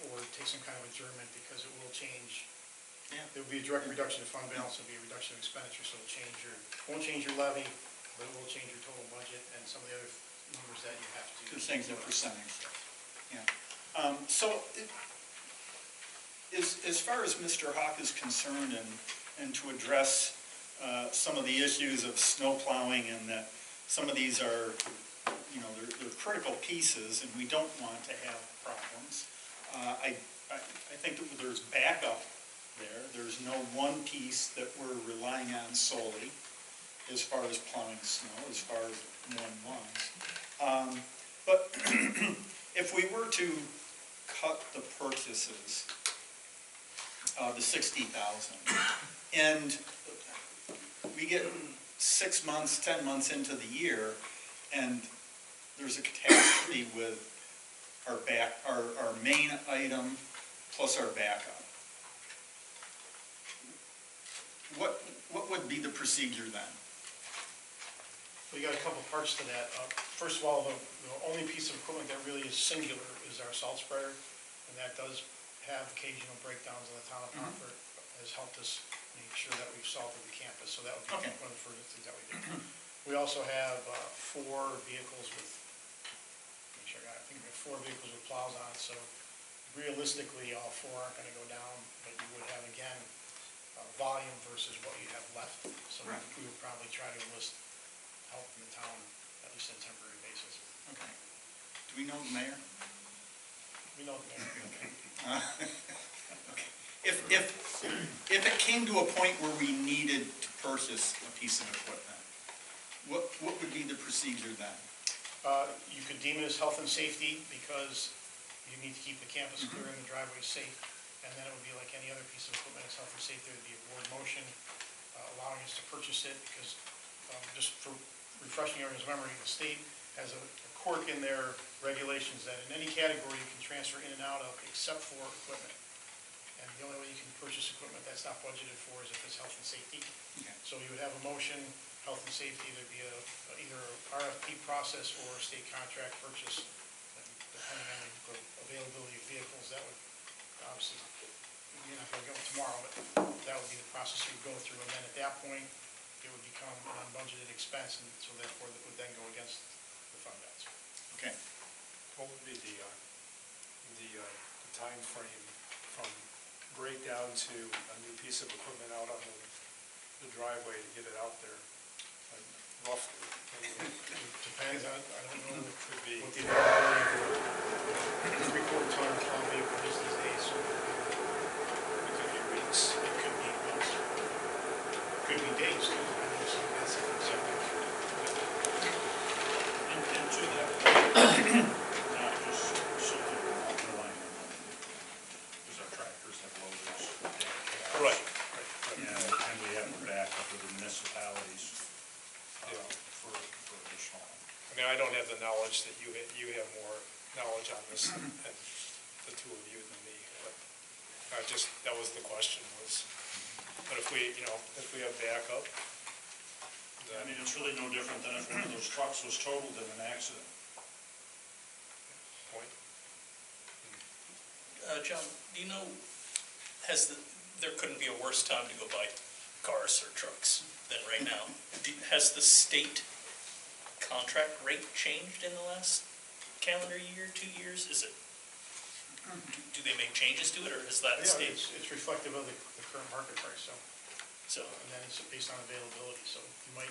or take some kind of adjournment, because it will change. Yeah. There will be a direct reduction of fund balance, there will be a reduction of expenditure, so won't change your levy, but it will change your total budget and some of the other numbers that you have to. Two things in percentage. Yeah. So, as far as Mr. Hawk is concerned, and to address some of the issues of snow plowing, and that some of these are, you know, they're critical pieces, and we don't want to have problems. I think that there's backup there. There's no one piece that we're relying on solely as far as plowing snow, as far as known ones. But if we were to cut the purchases, the 60,000, and we get 6 months, 10 months into the year, and there's a catastrophe with our main item plus our backup. What would be the procedure then? We got a couple parts to that. First of all, the only piece of equipment that really is singular is our salt spreader, and that does have occasional breakdowns in the town of Concord. Has helped us make sure that we've salted the campus, so that would be one of the first things that we do. We also have 4 vehicles with, I think we have 4 vehicles with plows on it, so realistically, all 4 aren't going to go down, but you would have, again, volume versus what you have left. So we would probably try to enlist help from the town, at least on a temporary basis. Okay. Do we know the mayor? We know the mayor. Okay. If it came to a point where we needed to purchase a piece of equipment, what would be the procedure then? You could deem it as health and safety, because you need to keep the campus clear and the driveway safe, and then it would be like any other piece of equipment as health and safety. There would be a board motion allowing us to purchase it, because just for refreshing everyone's memory, the state has a quirk in their regulations that in any category you can transfer in and out of except for equipment. And the only way you can purchase equipment that's not budgeted for is if it's health and safety. Okay. So you would have a motion, health and safety, there'd be either an RFP process or a state contract purchase availability of vehicles, that would obviously, you're not gonna go tomorrow, but that would be the process you would go through, and then at that point, it would become an unbudgeted expense, and so therefore, it would then go against the fund balance. Okay. What would be the timeframe from breakdown to a new piece of equipment out on the driveway to get it out there? Like roughly? Depends, I don't know Could be. what the availability of a 3/4 ton or plow vehicle is these days, so It could be weeks. it could be months. Could be days, too, depending on some of that stuff. And to that point, not just something relying on one vehicle, because our tractors have loaders. Right. And we have to back up with the municipalities for additional. I mean, I don't have the knowledge that you have more knowledge on this than the two of you than me, but that was the question was, but if we have backup, I mean, it's really no different than if one of those trucks was totaled in an accident. point. John, do you know, there couldn't be a worse time to go buy cars or trucks than right now. Has the state contract rate changed in the last calendar year, 2 years? Is it, do they make changes to it, or is that Yeah, state? it's reflective of the current market price, So, and then it's based on availability, so you might,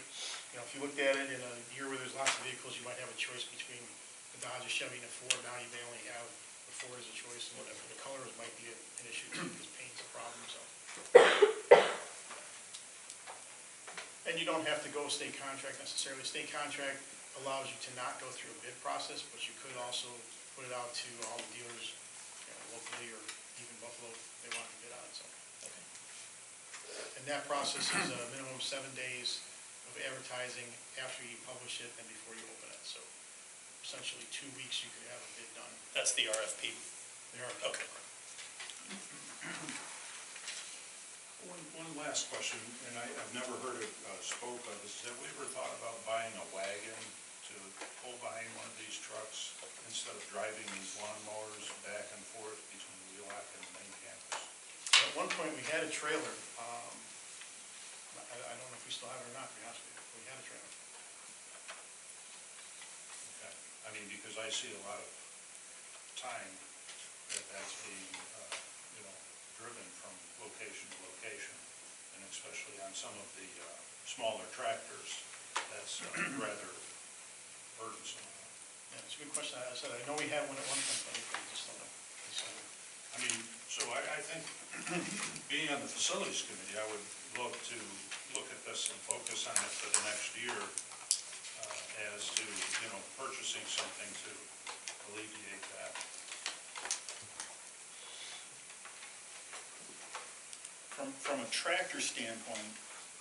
if you looked at it in a year where there's lots of vehicles, you might have a choice between a Dodge, a Chevy, and a Ford. Now you may only have the Ford as a choice, and whatever, the colors might be an issue, because paint's a problem, so. And you don't have to go state contract necessarily. State contract allows you to not go through a bid process, but you could also put it out to all the dealers, locally or even Buffalo, if they want to bid on it, so. And that process is a minimum of 7 days of advertising after you publish it and before you open it, so essentially 2 weeks you could have a bid done. that's the RFP. There are. Okay. One last question, and I've never heard it spoke of, is have we ever thought about buying a wagon to pull behind one of these trucks instead of driving these lawnmowers back and forth between Wheelock and the main campus? At one point, we had a trailer. I don't know if we still have it or not, to be honest with you. We had a trailer. Okay. I mean, because I see a lot of time that's being, driven from location to location, and especially on some of the smaller tractors, that's rather burdensome. Yeah, it's a good question. I said, I know we had one at one point, but we just don't know. I mean, so I think, being on the facilities committee, I would love to look at this and focus on it for the next year as to, purchasing something to alleviate that. From a tractor standpoint,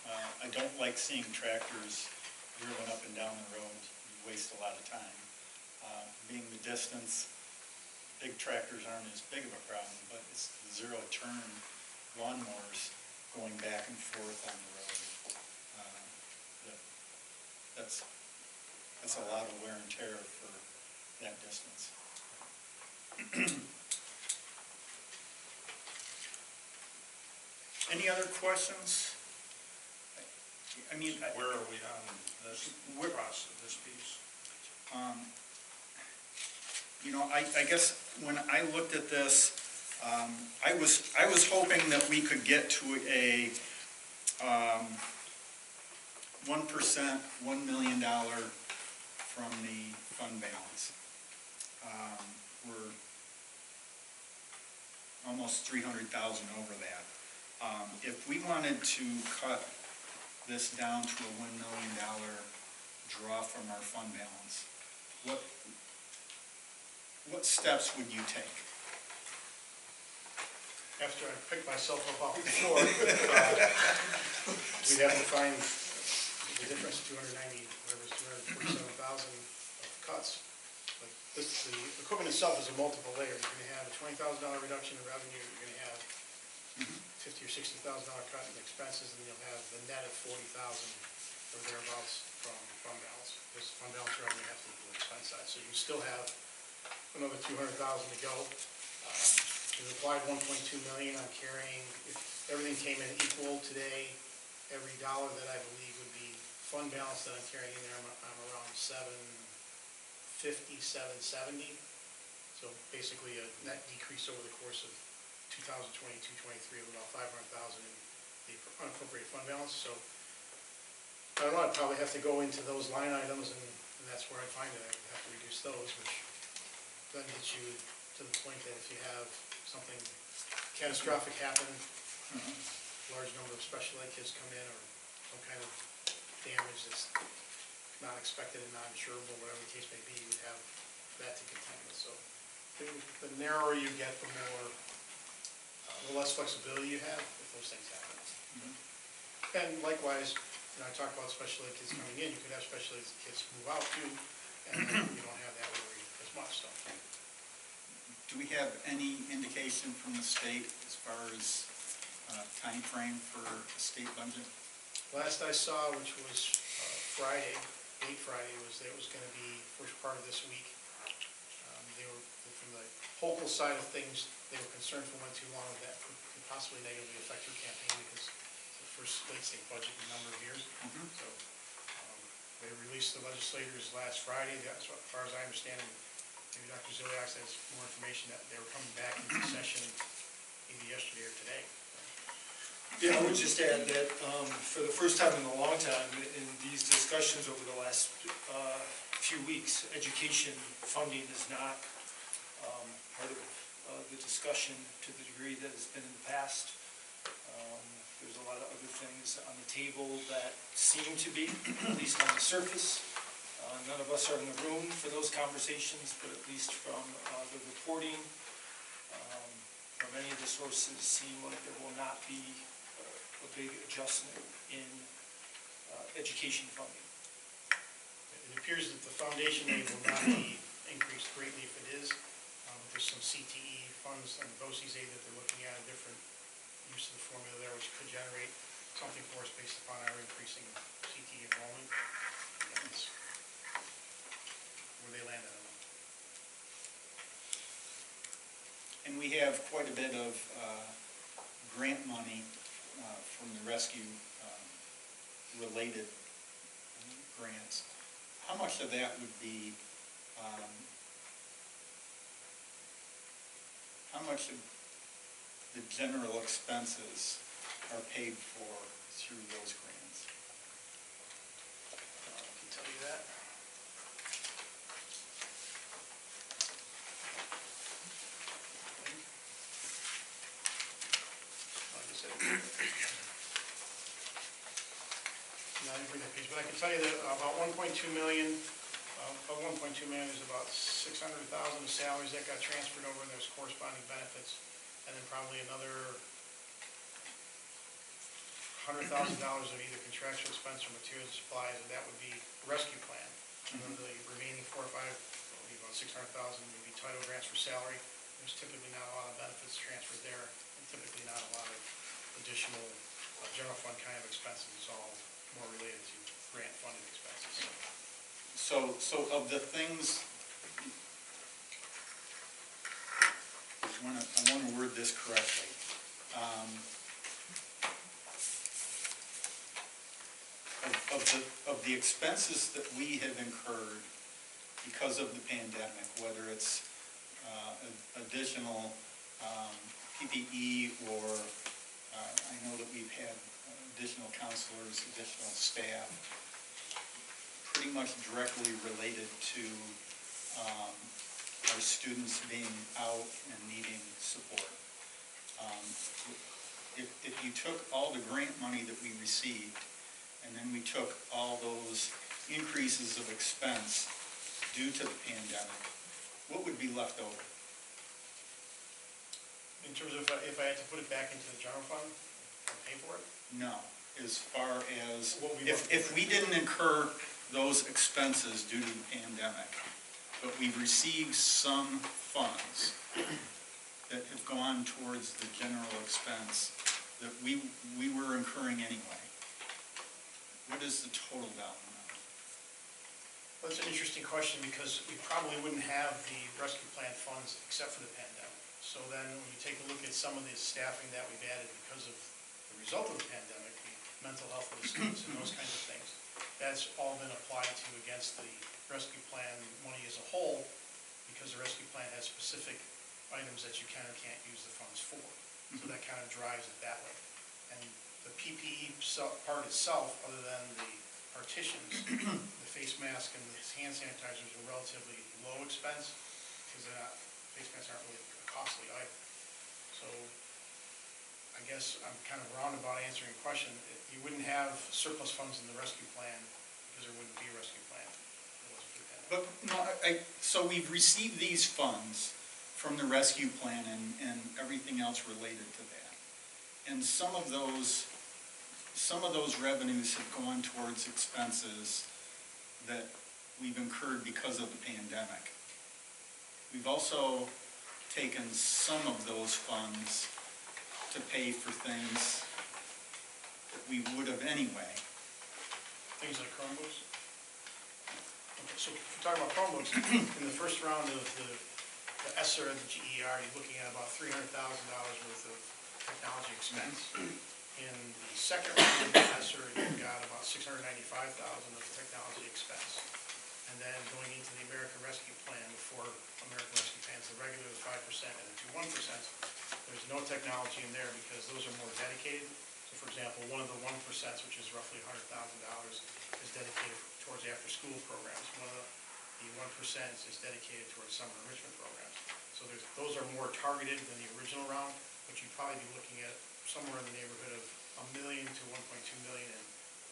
I don't like seeing tractors driven up and down the road. You waste a lot of time. Being the distance, big tractors aren't as big of a problem, but it's the zero-turn lawnmowers going back and forth on the road. That's a lot of wear and tear for that distance. Any other questions? I mean, Where are we on this process, this piece? I guess when I looked at this, I was hoping that we could get to a 1%, $1 million from the fund balance. We're almost 300,000 over that. If we wanted to cut this down to a $1 million draw from our fund balance, what steps would you take? After I picked myself up off the floor, we'd have to find the difference, 247,000 of cuts. But the equipment itself is a multiple layer. You're going to have a $20,000 reduction in revenue. You're going to have $50,000 or $60,000 cut in expenses, and you'll have the net of 40,000 or thereabouts from fund balance. Because fund balance revenue has to equal expense side. So you still have another 200,000 to go. We've applied 1.2 million. I'm carrying, if everything came in equal today, every dollar that I believe would be fund balance that I'm carrying in there, I'm around 750, 770. So basically a net decrease over the course of 2022-23 of about 500,000 in the unappropriated fund balance. So I don't know, I'd probably have to go into those line items, and that's where I find it. I would have to reduce those, which then gets you to the point that if you have something catastrophic happen, large number of special ed kids come in, or some kind of damage that's not expected and not insurable, whatever the case may be, you would have that to contend with. So the narrower you get, the less flexibility you have if those things happen. And likewise, I talk about special ed kids coming in, you could have special ed kids move out too, and then you don't have that worry as much. So, Do we have any indication from the state as far as time frame for the state budget? last I saw, which was Friday, late Friday, was that it was going to be first part of this week. They were, from the local side of things, they were concerned if it went too long that could possibly negatively affect your campaign, because it's the first late state budget in a number of years. So they released the legislators last Friday. As far as I understand, maybe Dr. Ziliak has more information, that they were coming back into session either yesterday or today. Yeah, I would just add that for the first time in a long time in these discussions over the last few weeks, education funding is not part of the discussion to the degree that it's been in the past. There's a lot of other things on the table that seem to be, at least on the surface. None of us are in the room for those conversations, but at least from the reporting, from many of the sources, seem like there will not be a big adjustment in education funding. It appears that the foundation aid will not be increased greatly if it is. There's some CTE funds and BOCES aid that they're looking at, a different use of the formula there, which could generate something for us based upon our increasing CTE enrollment. That's where they land, I don't know. And we have quite a bit of grant money from the rescue related grants. How much of that would be, how much of the general expenses are paid for through those grants? I can tell you that. Like I said, I didn't bring that piece, but I can tell you that about 1.2 million, of 1.2 million, is about 600,000 of salaries that got transferred over, and there's corresponding benefits, and then probably another $100,000 of either contractual expense or materials and supplies, and that would be rescue plan. And then the remaining 4 or 5, would be about 600,000, would be title grants for salary. There's typically not a lot of benefits transferred there, and typically not a lot of additional general fund kind of expenses. It's all more related to grant funded expenses. So of the things, I want to word this correctly. Of the expenses that we have incurred because of the pandemic, whether it's additional PPE or I know that we've had additional counselors, additional staff, pretty much directly related to our students being out and needing support. If you took all the grant money that we received, and then we took all those increases of expense due to the pandemic, what would be left over? In terms of if I had to put it back into the general fund and pay for it? No, as far as, What we if we didn't incur those expenses due to the pandemic, but we've received some funds that have gone towards the general expense that we were incurring anyway, what is the total dollar amount? Well, it's an interesting question because we probably wouldn't have the rescue plan funds except for the pandemic. So then when you take a look at some of the staffing that we've added because of the result of the pandemic, the mental health of the students and those kinds of things, that's all been applied to against the rescue plan money as a whole, because the rescue plan has specific items that you can or can't use the funds for. So that kind of drives it that way. And the PPE part itself, other than the partitions, the face mask and the hand sanitizers are relatively low expense, because face masks aren't really a costly item. So I guess I'm kind of roundabout answering your question. You wouldn't have surplus funds in the rescue plan because there wouldn't be a rescue plan. If it wasn't for the pandemic. But, no, so we've received these funds from the rescue plan and everything else related to that. And some of those revenues have gone towards expenses that we've incurred because of the pandemic. We've also taken some of those funds to pay for things that we would have anyway. Things like Chromebooks? Okay, so if you're talking about Chromebooks, in the first round of the ESSER and the GER, you're looking at about $300,000 worth of technology expense. In the second round of the ESSER, you've got about $695,000 of technology expense. And then going into the American Rescue Plan, before American Rescue Plan's the regular, the 5% and the 1%, there's no technology in there because those are more dedicated. So for example, one of the 1%, which is roughly $100,000, is dedicated towards after-school programs. One of the 1% is dedicated towards summer enrichment programs. So those are more targeted than the original round, but you'd probably be looking at somewhere in the neighborhood of $1 million to $1.2 million in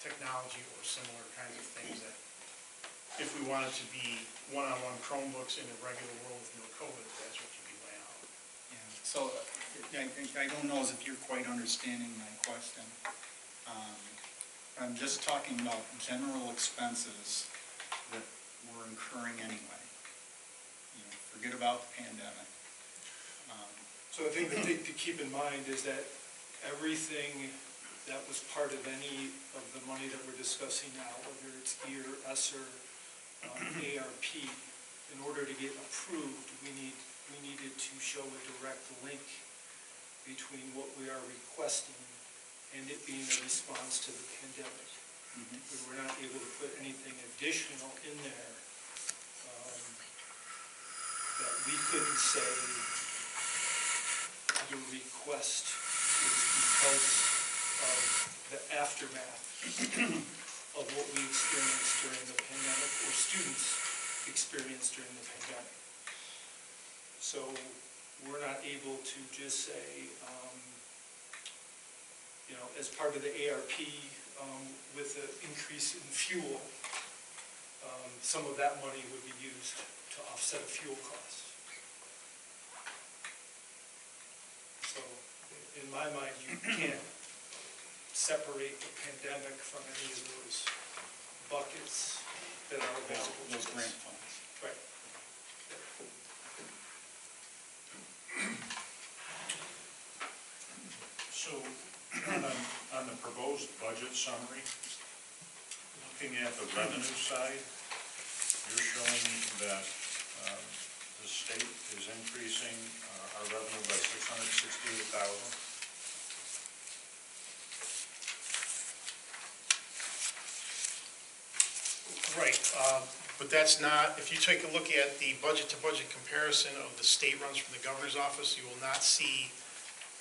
technology or similar kinds of things that, if we wanted to be one-on-one Chromebooks in a regular world with no COVID, that's what you'd be laying out. Yeah, so I don't know as if you're quite understanding my question. I'm just talking about general expenses that we're incurring anyway. You know, forget about the pandemic. So I think the thing to keep in mind is that everything that was part of any of the money that we're discussing now, whether it's EAR, ESSER, ARP, in order to get approved, we needed to show a direct link between what we are requesting and it being a response to the pandemic. We were not able to put anything additional in there that we couldn't say the request is because of the aftermath of what we experienced during the pandemic, or students experienced during the pandemic. So we're not able to just say, you know, as part of the ARP, with the increase in fuel, some of that money would be used to offset fuel costs. So in my mind, you can't separate the pandemic from any of those buckets that are available to Those us. grant funds. Right. So on the proposed budget summary, looking at the revenue side, you're showing that the state is increasing our revenue by $668,000. Right, but that's not, if you take a look at the budget-to-budget comparison of the state runs from the governor's office, you will not see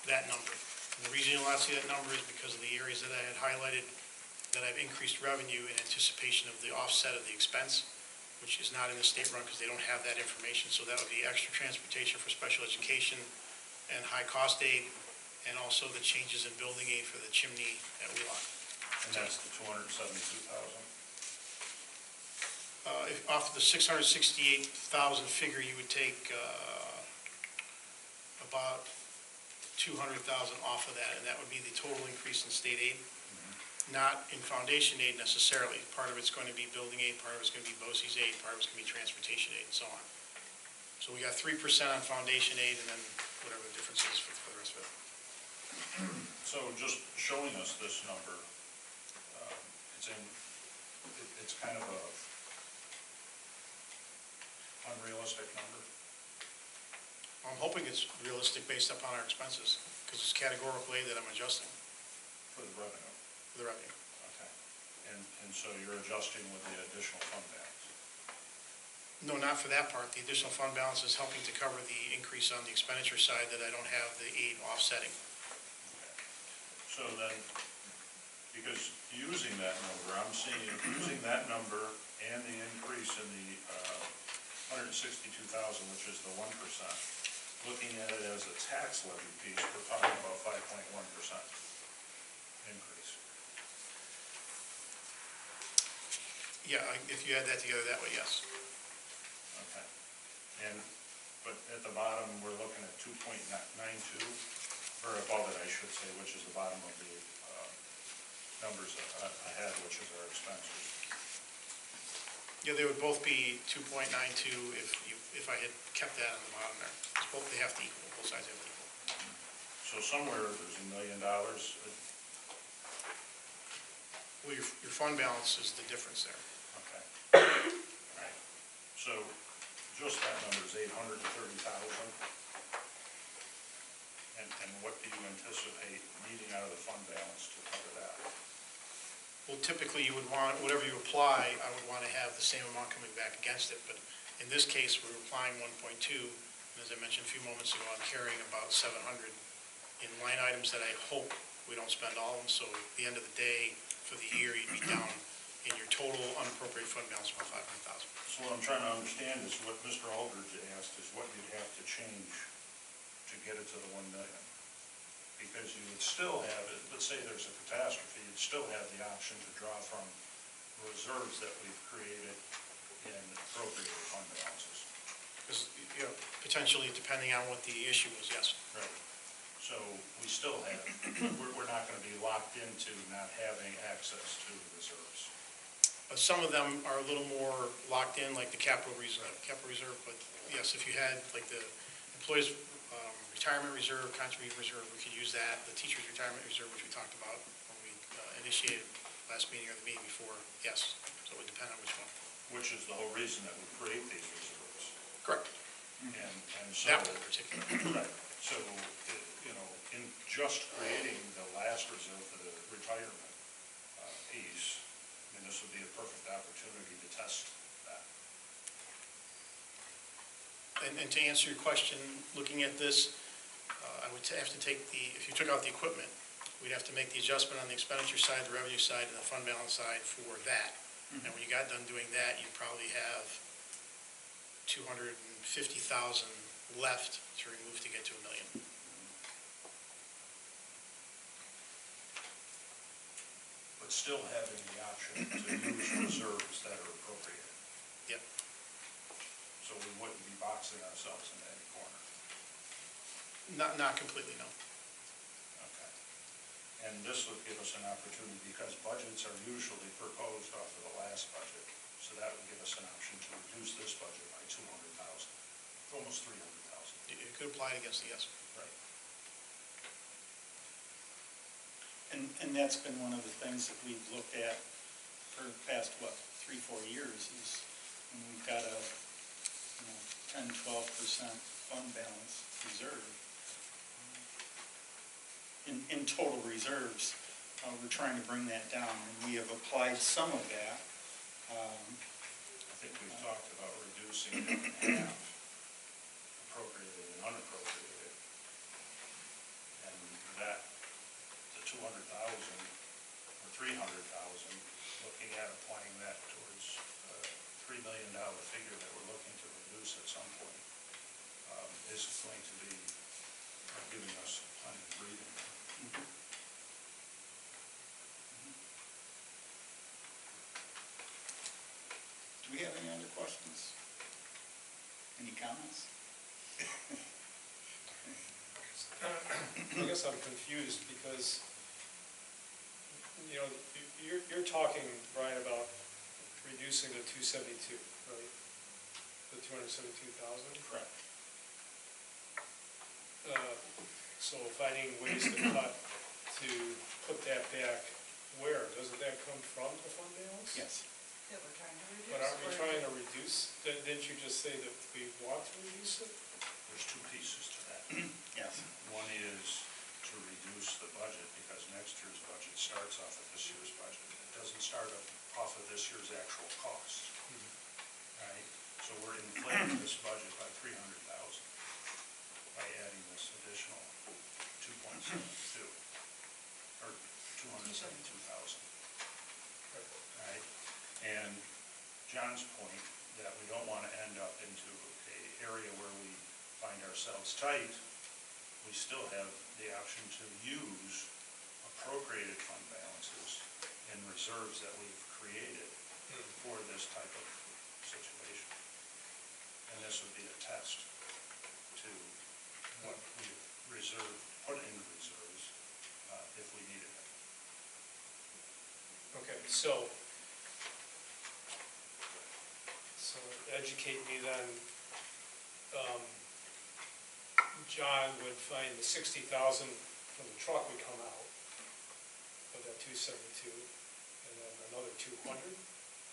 that number. And the reason you'll not see that number is because of the areas that I had highlighted that I've increased revenue in anticipation of the offset of the expense, which is not in the state run because they don't have that information. So that would be extra transportation for special education and high-cost aid, and also the changes in building aid for the chimney at Wheelock. And that's the $272,000. Off the 668,000 figure, you would take about 200,000 off of that, and that would be the total increase in state aid. Not in foundation aid necessarily. Part of it's going to be building aid, part of it's going to be BOCES aid, part of it's going to be transportation aid, and so on. So we got 3% on foundation aid, and then whatever the difference is for the rest of it. So just showing us this number, it's kind of a unrealistic number? I'm hoping it's realistic based upon our expenses, because it's categorical A that I'm adjusting For the revenue? for the revenue. Okay. And so you're adjusting with the additional fund balance? No, not for that part. The additional fund balance is helping to cover the increase on the expenditure side that I don't have the aid offsetting. So then, because using that number, I'm seeing, using that number and the increase in the 162,000, which is the 1%, looking at it as a tax levy piece, we're talking about 5.1% increase. Yeah, if you add that together that way, yes. Okay. But at the bottom, we're looking at 2.92, or above it, I should say, which is the bottom of the numbers ahead, which is our expenses. Yeah, they would both be 2.92 if I had kept that on the bottom there. It's both, they have to equal, both sides have to equal. So somewhere there's $1 million. Well, your fund balance is the difference there. Okay. All right. So just that number is 830,000. And what do you anticipate needing out of the fund balance to cover that? Well, typically you would want, whatever you apply, I would want to have the same amount coming back against it. But in this case, we're applying 1.2. And as I mentioned a few moments ago, I'm carrying about 700 in line items that I hope we don't spend all of them. So at the end of the day, for the year, you'd be down in your total unappropriated fund balance about 500,000. So what I'm trying to understand is what Mr. Aldridge asked is what you'd have to change to get it to the 1 million. Because you would still have, let's say there's a catastrophe, you'd still have the option to draw from reserves that we've created in appropriated fund balances. Because, you know, potentially depending on what the issue is, yes. Right. So we still have, we're not going to be locked into not having access to reserves. Some of them are a little more locked in, like the capital reserve, but yes, if you had like the employees' retirement reserve, contribution reserve, we could use that. The teacher's retirement reserve, which we talked about when we initiated last meeting or the meeting before, yes. So it would depend on which one. Which is the whole reason that we create these reserves. Correct. And so. That one in particular. Right. So, you know, in just creating the last reserve for the retirement piece, I mean, this would be a perfect opportunity to test that. And to answer your question, looking at this, I would have to take if you took out the equipment, we'd have to make the adjustment on the expenditure side, the revenue side, and the fund balance side for that. And when you got done doing that, you'd probably have 250,000 left to remove to get to $1 million. But still having the option to use reserves that are appropriated. Yep. So we wouldn't be boxing ourselves in any corner. Not completely, no. Okay. And this would give us an opportunity, because budgets are usually proposed off of the last budget, so that would give us an option to reduce this budget by 200,000, almost 300,000. It could apply it against the yes. Right. And that's been one of the things that we've looked at for the past, 3-4 years, is when we've got a 10-12% fund balance reserve. In total reserves, we're trying to bring that down, and we have applied some of that. I think we've talked about reducing it in half, appropriated and unappropriated. And that, the 200,000 or 300,000, looking at applying that towards a $3 million figure that we're looking to reduce at some point, is going to be giving us plenty of breathing room. Do we have any other questions? Any comments? I guess I'm confused because, you know, you're talking, Brian, about reducing the 272, right? The 272,000? Correct. So finding ways to cut to put that back where? Doesn't that come from the fund balance? Yes. that we're trying to reduce? But aren't we or- trying to reduce, didn't you just say that we want to reduce it? There's two pieces to that. Yes. One is to reduce the budget, because next year's budget starts off of this year's budget. It doesn't start off of this year's actual cost, right? So we're inflating this budget by 300,000 by adding this additional 2.72, or 272,000. Right? And John's point, that we don't want to end up into an area where we find ourselves tight, we still have the option to use appropriated fund balances and reserves that we've created for this type of situation. And this would be a test to what we've put in reserves if we needed it. Okay, so educate me then. John would find the 60,000 from the truck would come out of that 272, and then another 200.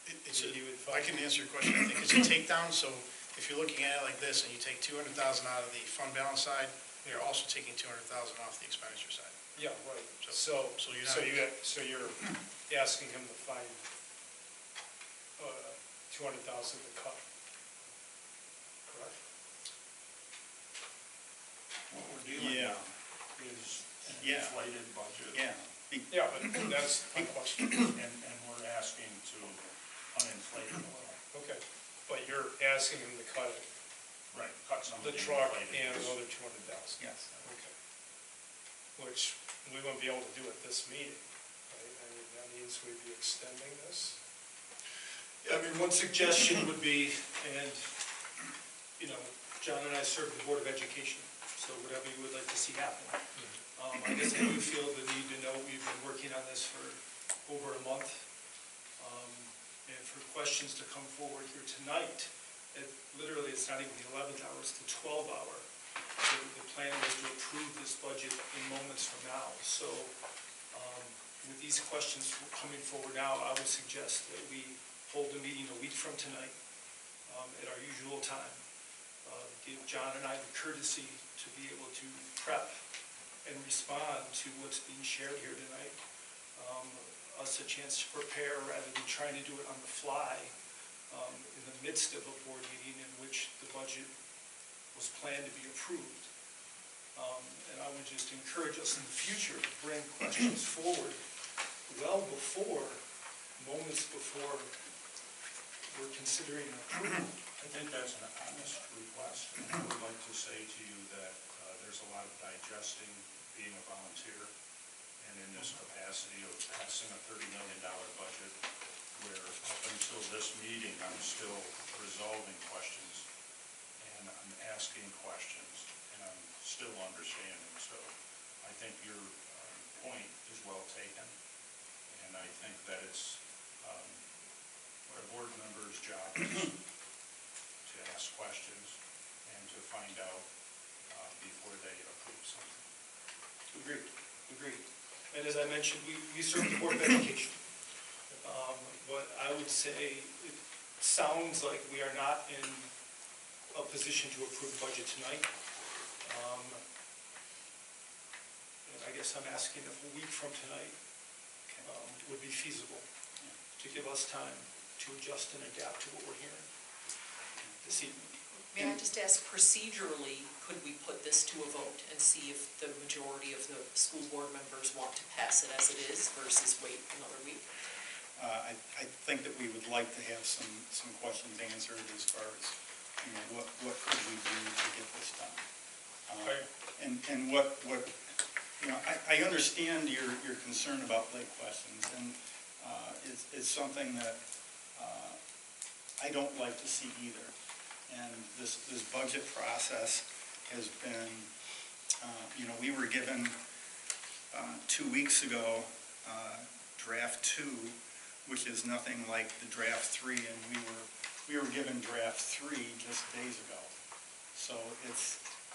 He would I can answer your question. I think it's a takedown, so if you're looking at it like this and you take 200,000 out of the fund balance side, you're also taking 200,000 off the expenditure side. Yeah, right. So you're not- So you're asking him to find 200,000 to cut. Correct? What we're dealing Yeah. with is an Yeah. inflated budget. Yeah. Yeah, but that's my question. And we're asking to uninflate it a little. Okay, but you're asking him to cut it, Right, cut some of the the truck inflated and piece. another 200,000. Yes. Okay. Which we won't be able to do at this meeting, right? I mean, that means we'd be extending this. I mean, one suggestion would be, and, John and I serve the Board of Education, so whatever you would like to see happen. I guess I do feel the need to know we've been working on this for over a month. And for questions to come forward here tonight, literally it's not even the 11th hour, it's the 12th hour. So the plan was to approve this budget in moments from now. So with these questions coming forward now, I would suggest that we hold the meeting a week from tonight at our usual time. Give John and I the courtesy to be able to prep and respond to what's being shared here tonight. Us a chance to prepare rather than trying to do it on the fly in the midst of a board meeting in which the budget was planned to be approved. And I would just encourage us in the future to bring questions forward well before, moments before we're considering approval. I think that's an honest request, and I would like to say to you that there's a lot of digesting being a volunteer, and in this capacity of passing a $30 million budget, where up until this meeting, I'm still resolving questions, and I'm asking questions, and I'm still understanding. So I think your point is well taken, and I think that it's what a board member's job is to ask questions and to find out before they approve something. Agreed. And as I mentioned, we serve the Board of Education. But I would say it sounds like we are not in a position to approve the budget tonight. And I guess I'm asking if a week from tonight would be feasible to give us time to adjust and adapt to what we're hearing this evening. May I just ask procedurally, could we put this to a vote and see if the majority of the school board members want to pass it as it is versus wait another week? I think that we would like to have some questions answered as far as, what could we do to get this done? And what, I understand your concern about late questions, and it's something that I don't like to see either. And this budget process has been, we were given 2 weeks ago draft 2, which is nothing like the draft 3, and we were given draft 3 just days ago. So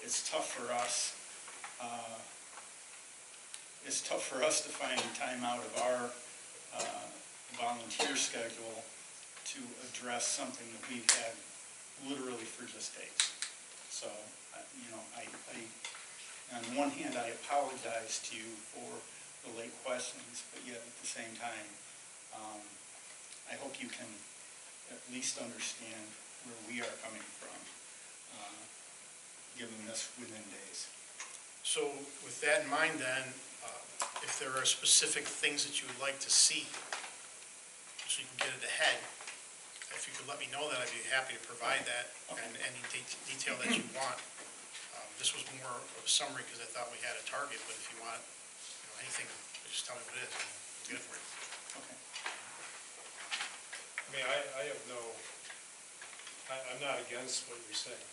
it's tough for us. It's tough for us to find time out of our volunteer schedule to address something that we've had literally for just days. So, you know, on the one hand, I apologize to you for the late questions, but yet at the same time, I hope you can at least understand where we are coming from, given this within days. So with that in mind then, if there are specific things that you would like to see, so you can get it ahead, if you could let me know that, I'd be happy to provide that and any detail that you want. This was more of a summary because I thought we had a target, but if you want, you know, anything, just tell me what it is, and we'll get it for you. Okay. I mean, I have no, I'm not against what you're saying.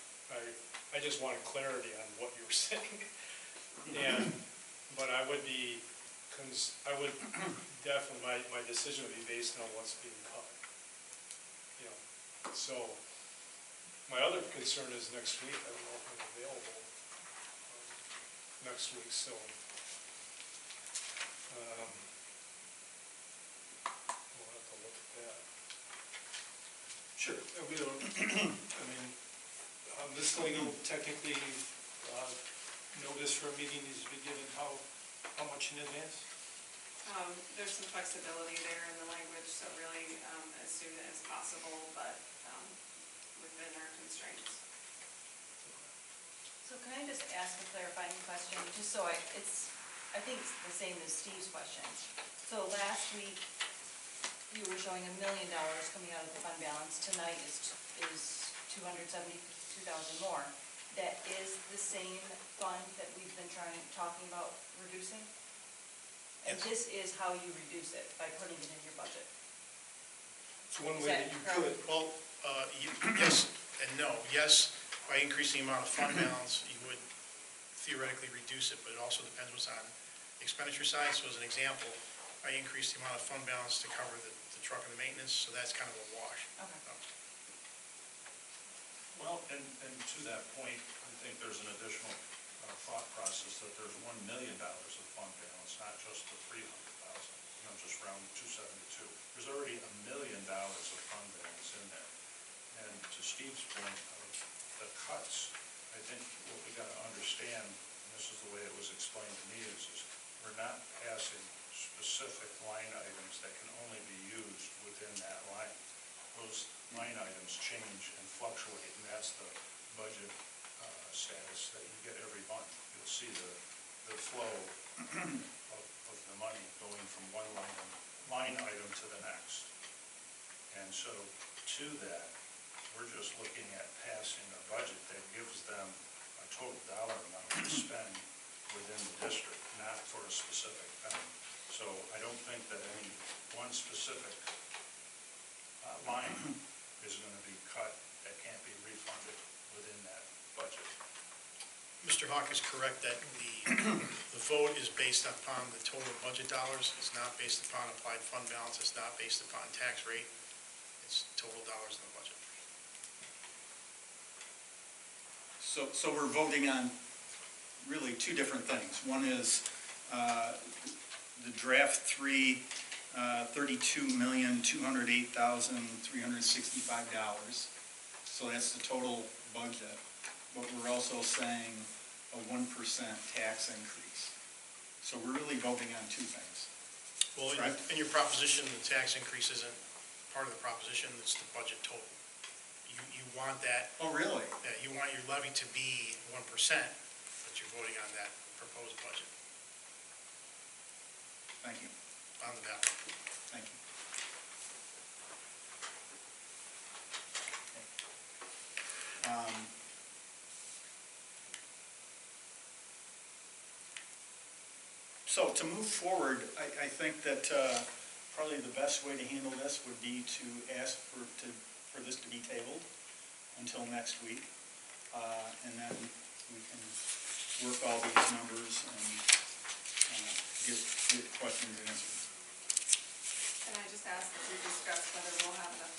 I just wanted clarity on what you were saying. But I would be, definitely, my decision would be based on what's being cut. You know, so, my other concern is next week, I don't know if I'm available next week, so. We'll have to look at that. Sure. We don't, I mean, this legal technically, notice for a meeting needs to be given how much in advance? There's some flexibility there in the language, so really as soon as possible, but within our constraints. So can I just ask a clarifying question, just so I think it's the same as Steve's question. So last week, you were showing $1 million coming out of the fund balance. Tonight is $272,000 more. That is the same fund that we've been talking about reducing? And Yes. this is how you reduce it, by putting it in your budget? It's one way that you could. Well, yes and no. Yes, by increasing the amount of fund balance, you would theoretically reduce it, but it also depends what's on the expenditure side. So as an example, I increased the amount of fund balance to cover the truck and the maintenance, so that's kind of a wash. Okay. Well, and to that point, I think there's an additional thought process that there's $1 million of fund balance, not just the $300,000, you know, just round 272. There's already $1 million of fund balance in there. And to Steve's point of the cuts, I think what we got to understand, and this is the way it was explained to me, is we're not passing specific line items that can only be used within that line. Those line items change and fluctuate, and that's the budget status that you get every month. You'll see the flow of the money going from one line item to the next. And so to that, we're just looking at passing a budget that gives them a total dollar amount to spend within the district, not for a specific thing. So I don't think that any one specific line is going to be cut that can't be refunded within that budget. Mr. Hawk is correct that the vote is based upon the total budget dollars. It's not based upon applied fund balance. It's not based upon tax rate. It's total dollars in the budget. So we're voting on really two different things. One is the draft 3, $32,208,365. So that's the total budget. But we're also saying a 1% tax increase. So we're really voting on two things. Well, Right. in your proposition, the tax increase isn't part of the proposition. It's the budget total. You want that. Oh, really? You want your levy to be 1%, but you're voting on that proposed budget Thank you. on the ballot. Thank you. So to move forward, I think that probably the best way to handle this would be to ask for this to be tabled until next week. And then we can work all these numbers and get questions answered. Can I just ask that we discuss whether we'll have enough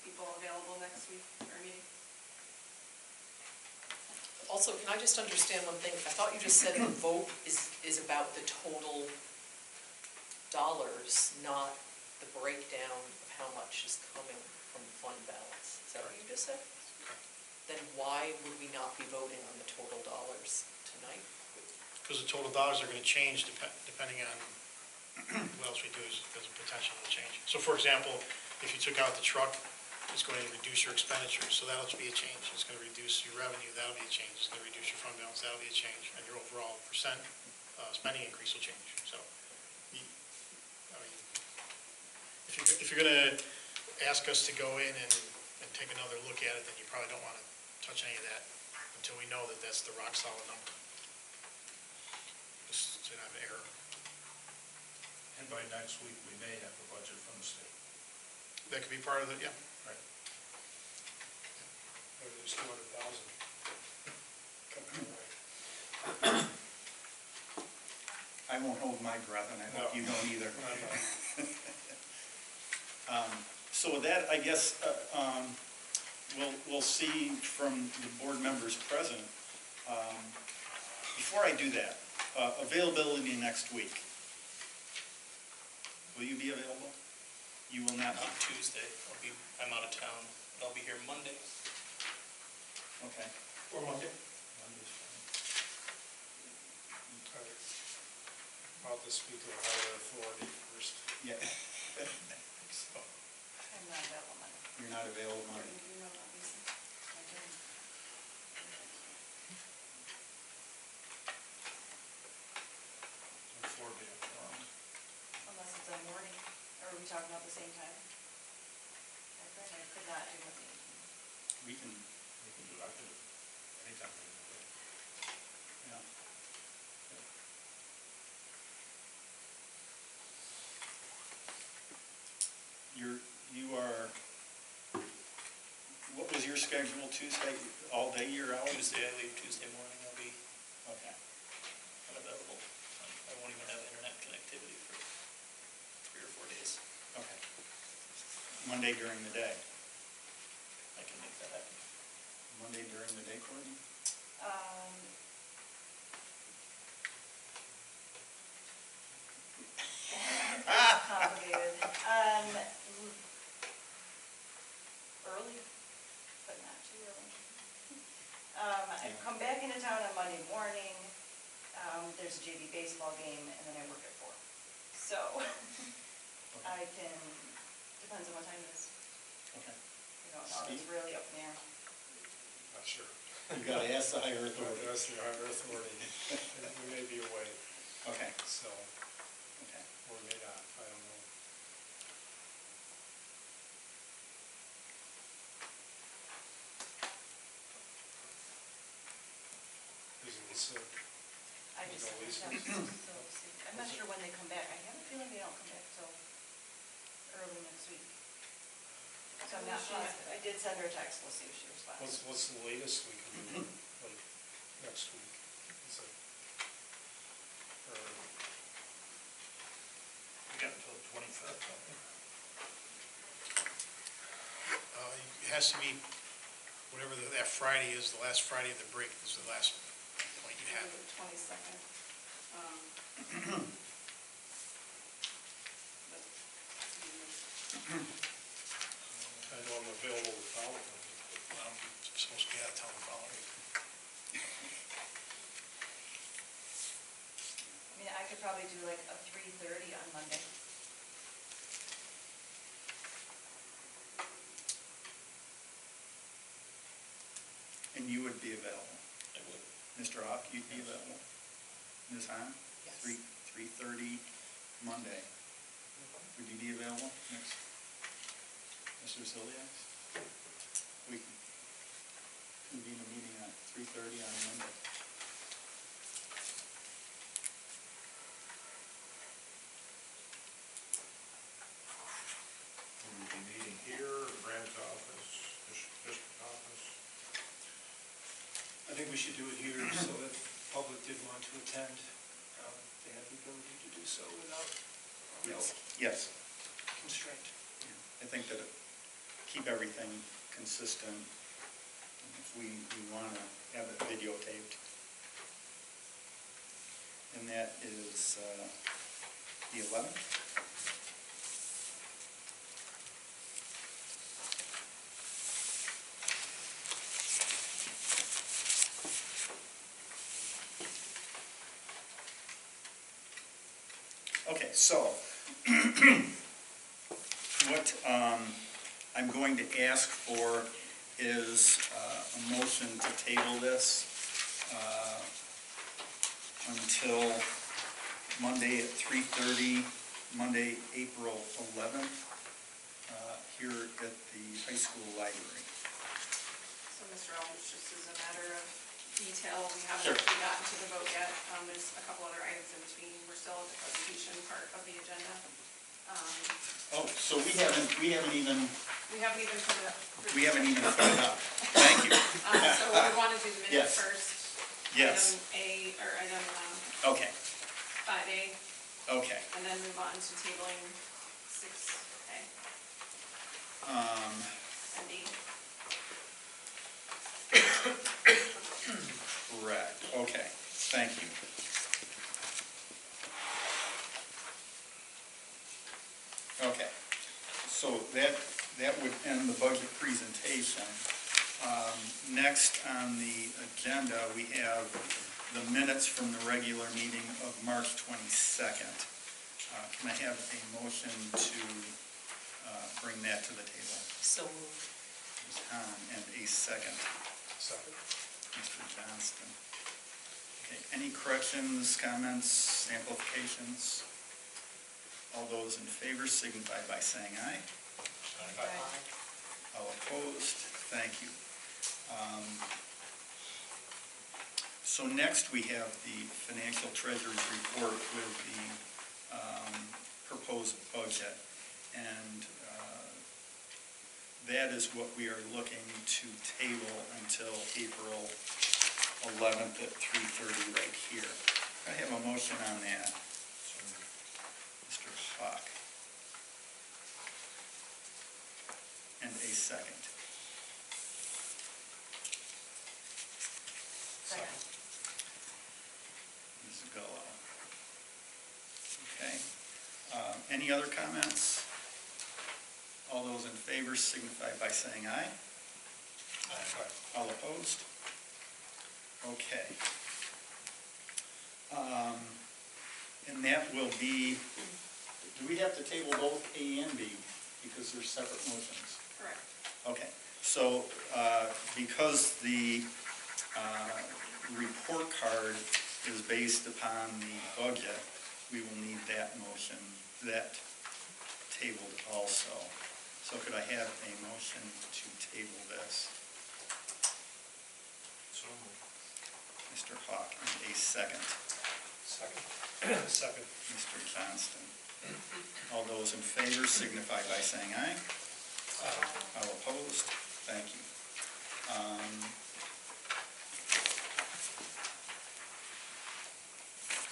people available next week for our meeting? Also, can I just understand one thing? I thought you just said the vote is about the total dollars, not the breakdown of how much is coming from fund balance. Is that what you just said? Then why would we not be voting on the total dollars tonight? Because the total dollars are going to change depending on what else we do, there's a potential to change. So for example, if you took out the truck, it's going to reduce your expenditures, so that'll be a change. It's going to reduce your revenue, that'll be a change. It's going to reduce your fund balance, that'll be a change. And your overall percent spending increase will change. So, I mean, if you're going to ask us to go in and take another look at it, then you probably don't want to touch any of that until we know that that's the rock solid number. Just to not have error. And by next week, we may have a budget from the state. That could be part of it, yeah. Right. Maybe there's 200,000. I won't hold my breath, and I hope you don't either. So with that, I guess, we'll see from the board members present. Before I do that, availability next week. Will you be available? You will not be? On Tuesday, I'm out of town. I'll be here Monday. Okay. Or Monday? Monday's fine. I'll just speak to a higher authority first. Yeah. So, I'm not available Monday. you're not available Monday? You know, obviously. I didn't. So 4 p.m. tomorrow. Unless it's a morning, or are we talking about the same time? I could not do it. We can, We can do it, I can do it anytime. yeah. You are, what was your schedule Tuesday? All day you're out? Tuesday, I leave Tuesday morning. I'll be Okay. unavailable. I won't even have internet connectivity for 3 or 4 days. Okay. Monday during the day? I can make that happen. Monday during the day, Courtney? Complicated. Early, but not too early. I come back into town on Monday morning. There's a JV baseball game, and then I work at 4. So I can, depends on what time it is. Okay. I don't know, it's really up in the air. Not sure. You gotta ask the higher authority. That's the higher authority. We may be away, Okay, so, okay. or may not, I don't know. Is Lisa, I just, No, Lisa. I'm not sure when they come back. I have a feeling they don't come back till early next week. So I'm not positive. I did send her a text, we'll see if she responds. what's the latest we can do, like, next week? Is it, or, We got until the 25th, don't we? It has to be, whatever that Friday is, the last Friday of the break is the last point you have. The 22nd. I know I'm available the following week. Well, I'm supposed to be out of town the following week. I mean, I could probably do like a 3:30 on Monday. And you would be available? I would. Mr. Ock, you'd be available? Ms. Hahn? Yes. 3:30 Monday. Would you be available next? Mr. Ziliak? We can convene a meeting at 3:30 on Monday. We'll be meeting here, Grant's office, district office. I think we should do it here so that the public did want to attend. They have the ability to do so without Yes. constraint. I think that keep everything consistent. If we want to have it videotaped. And that is the 11th? Okay, so, what I'm going to ask for is a motion to table this until Monday at 3:30, Monday, April 11th, here at the high school library. So, Mr. Aldridge, just as a matter of detail, we haven't Sure. actually gotten to the vote yet. There's a couple other items in between. We're still at the presentation part of the agenda. Oh, so we haven't even We haven't even put it. put it up. Thank you. So we want to do the minutes Yes. first. Yes. Item A, or item Okay, 5A, okay. and then move on to tabling 6A and D. Correct, okay, thank you. Okay, so that would end the budget presentation. Next on the agenda, we have the minutes from the regular meeting of March 22nd. Can I have a motion to bring that to the table? So moved. Ms. Hahn, and a second. Second. Mr. Johnston. Okay, any corrections, comments, amplifications? All those in favor signify by saying aye. All opposed? Thank you. So next we have the financial treasurer's report with the proposed budget. And that is what we are looking to table until April 11th at 3:30 right here. I have a motion on that. Mr. Hawk. And a second. Second. Ms. Gullo. Okay. Any other comments? All those in favor signify by saying aye. Aye. All opposed? Okay. And that will be, do we have to table both A and B because they're separate motions? Correct. Okay, so because the report card is based upon the budget, we will need that motion, that tabled also. So could I have a motion to table this? So moved. Mr. Hawk, and a second. Second. Second. Mr. Johnston. All those in favor signify by saying aye. All opposed? Thank you.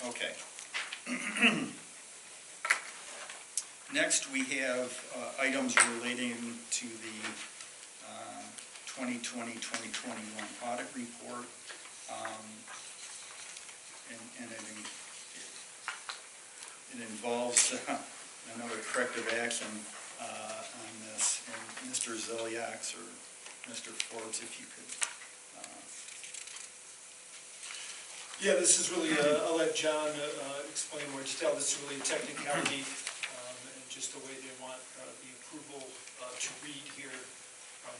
Okay. Next, we have items relating to the 2020-2021 audit report. And it involves another corrective action on this. And Mr. Ziliaks or Mr. Forbes, if you could. Yeah, this is really, I'll let John explain more detail. This is really a technicality and just the way they want the approval to read here,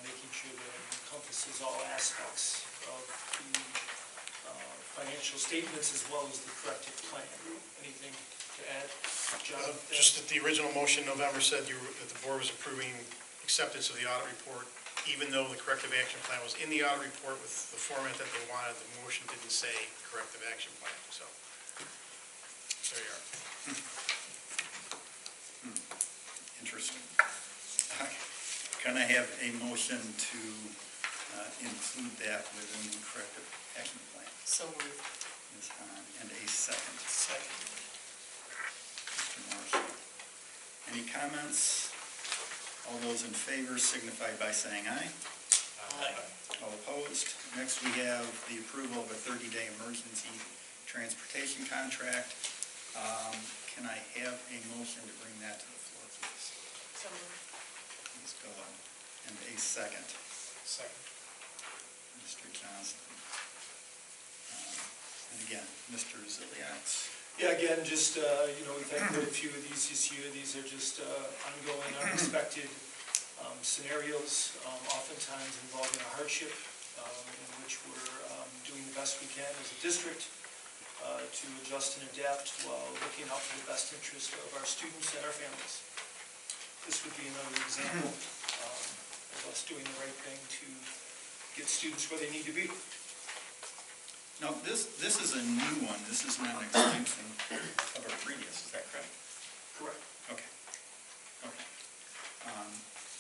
making sure that it encompasses all aspects of the financial statements as well as the corrective plan. Anything to add, John? Just that the original motion in November said that the board was approving acceptance of the audit report, even though the corrective action plan was in the audit report with the format that they wanted. The motion didn't say corrective action plan, so there you are. Interesting. Can I have a motion to include that within the corrective action plan? So moved. Ms. Hahn, and a second. Second. Mr. Marshall. Any comments? All those in favor signify by saying aye. Aye. All opposed? Next, we have the approval of a 30-day emergency transportation contract. Can I have a motion to bring that to the floor, please? So moved. Ms. Gullo, and a second. Second. Mr. Johnston. And again, Mr. Ziliaks. Yeah, again, just, we've had quite a few of these this year. These are just ongoing, unexpected scenarios, oftentimes involving a hardship, in which we're doing the best we can as a district to adjust and adapt while looking out for the best interest of our students and our families. This would be another example of us doing the right thing to get students where they need to be. Now, this is a new one. This is not an extension of our previous, is that correct? Correct. Okay. Okay.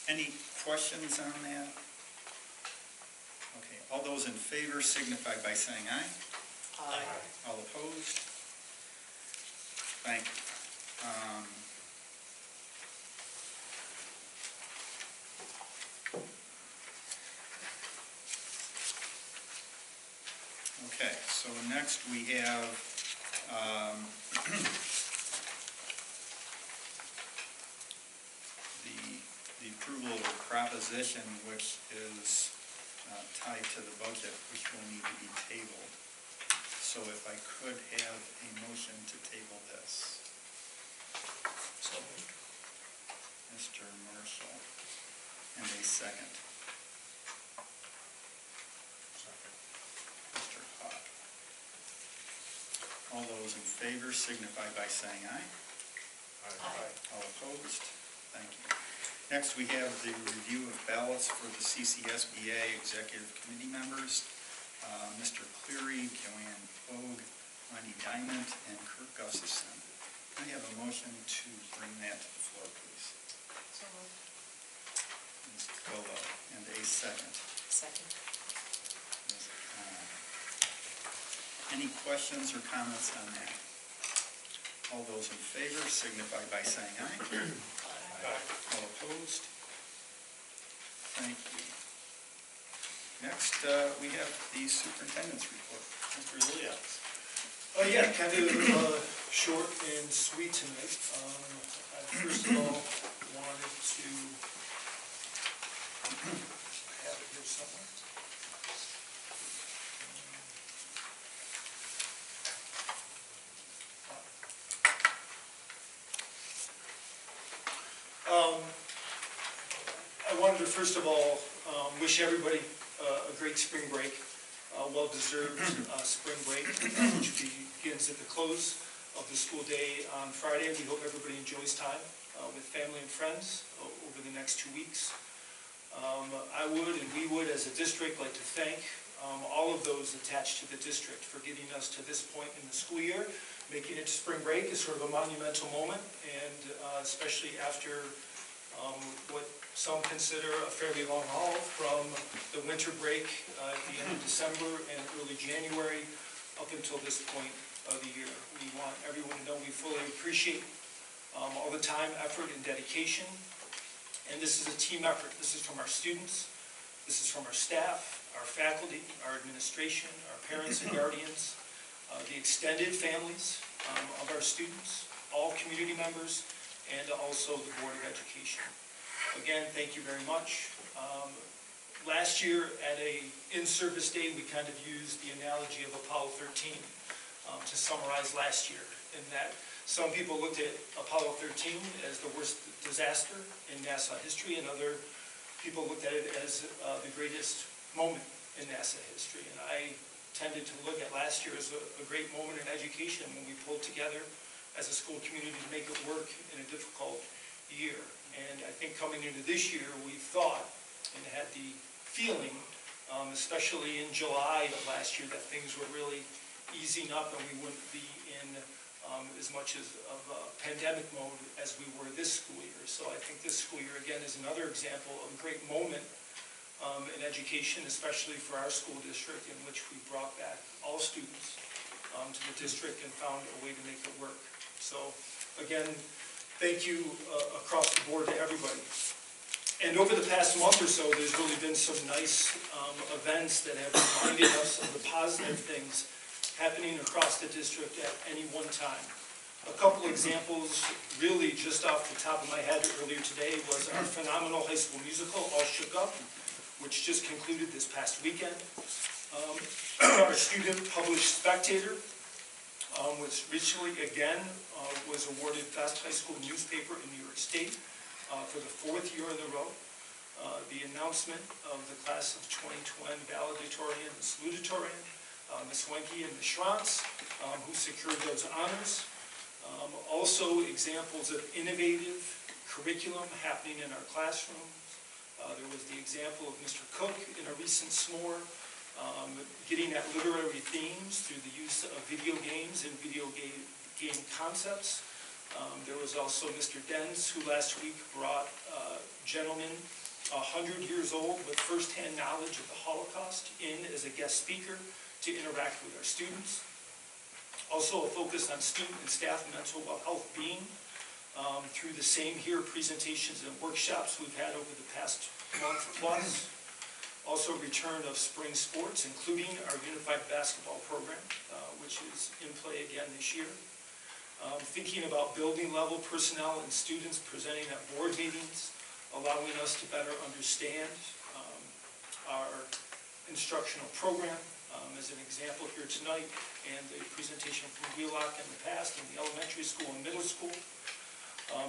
Any questions on that? Okay, all those in favor signify by saying aye. Aye. All opposed? Thank you. Okay, so next we have the approval of a proposition which is tied to the budget, which will need to be tabled. So if I could have a motion to table this. So moved. Mr. Marshall, and a second. Mr. Hawk. All those in favor signify by saying aye. All opposed? Thank you. Next, we have the review of ballots for the Ccsba Executive Committee members. Mr. Cleary, Joanne Bogue, Wendy Diamond, and Kirk Gustafson. Can I have a motion to bring that to the floor, please? So moved. Ms. Gallo, and a second. Second. Ms. Khan. Any questions or comments on that? All those in favor signify by saying aye. All opposed? Thank you. Next, we have the superintendent's report. Mr. Ilias. Yeah, kind of short and sweet tonight. I first of all wanted to have it here somewhere. I wanted to first of all wish everybody a great spring break, well-deserved spring break, which begins at the close of the school day on Friday. We hope everybody enjoys time with family and friends over the next 2 weeks. I would, and we would, as a district, like to thank all of those attached to the district for getting us to this point in the school year. Making it to spring break is sort of a monumental moment, and especially after what some consider a fairly long haul from the winter break at the end of December and early January up until this point of the year. We want everyone to know we fully appreciate all the time, effort, and dedication. And this is a team effort. This is from our students, this is from our staff, our faculty, our administration, our parents and guardians, the extended families of our students, all community members, and also the Board of Education. Again, thank you very much. Last year at a in-service day, we kind of used the analogy of Apollo 13 to summarize last year, in that some people looked at Apollo 13 as the worst disaster in NASA history, and other people looked at it as the greatest moment in NASA history. And I tended to look at last year as a great moment in education when we pulled together as a school community to make it work in a difficult year. And I think coming into this year, we thought and had the feeling, especially in July of last year, that things were really easing up and we wouldn't be in as much of a pandemic mode as we were this school year. So I think this school year, again, is another example of a great moment in education, especially for our school district, in which we brought back all students to the district and found a way to make it work. So again, thank you across the board to everybody. And over the past month or so, there's really been some nice events that have reminded us of the positive things happening across the district at any one time. A couple examples, really just off the top of my head earlier today, was our phenomenal high school musical, All Shook Up, which just concluded this past weekend. Our student-published Spectator which recently, again, was awarded Best High School Newspaper in New York State for the 4th year in a row. The announcement of the class of 2020 valedictorian and salutatorian, Ms. Wenke and Ms. Schranz, who secured those honors. Also examples of innovative curriculum happening in our classrooms. There was the example of Mr. Cook in a recent SMORE, getting at literary themes through the use of video games and video game concepts. There was also Mr. Denz, who last week brought a gentleman 100 years old with firsthand knowledge of the Holocaust in as a guest speaker to interact with our students. Also a focus on student and staff mental health being through the Same Here presentations and workshops we've had over the past month plus. Also return of spring sports, including our unified basketball program, which is in play again this year. Thinking about building level personnel and students presenting at board meetings, allowing us to better understand our instructional program. As an example here tonight, and the presentation from Wheelock in the past in the elementary school and middle school.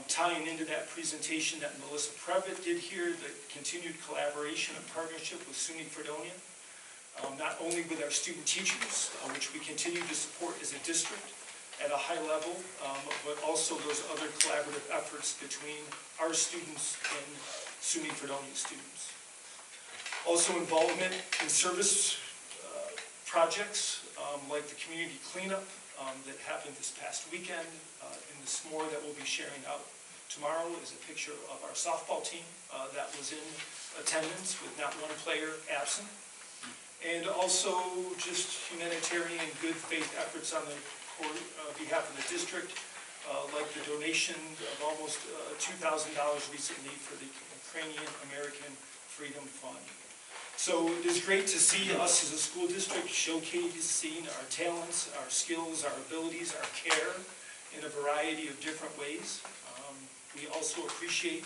Tying into that presentation that Melissa Previtt did here, the continued collaboration and partnership with SUNY Fredonia, not only with our student teachers, which we continue to support as a district at a high level, but also those other collaborative efforts between our students and SUNY Fredonia students. Also involvement in service projects like the community cleanup that happened this past weekend. In the SMORE that we'll be sharing out tomorrow is a picture of our softball team that was in attendance with not one player absent. And also just humanitarian good faith efforts on the behalf of the district, like the donation of almost $2,000 recently for the Ukrainian American Freedom Fund. So it is great to see us as a school district showcasing our talents, our skills, our abilities, our care in a variety of different ways. We also appreciate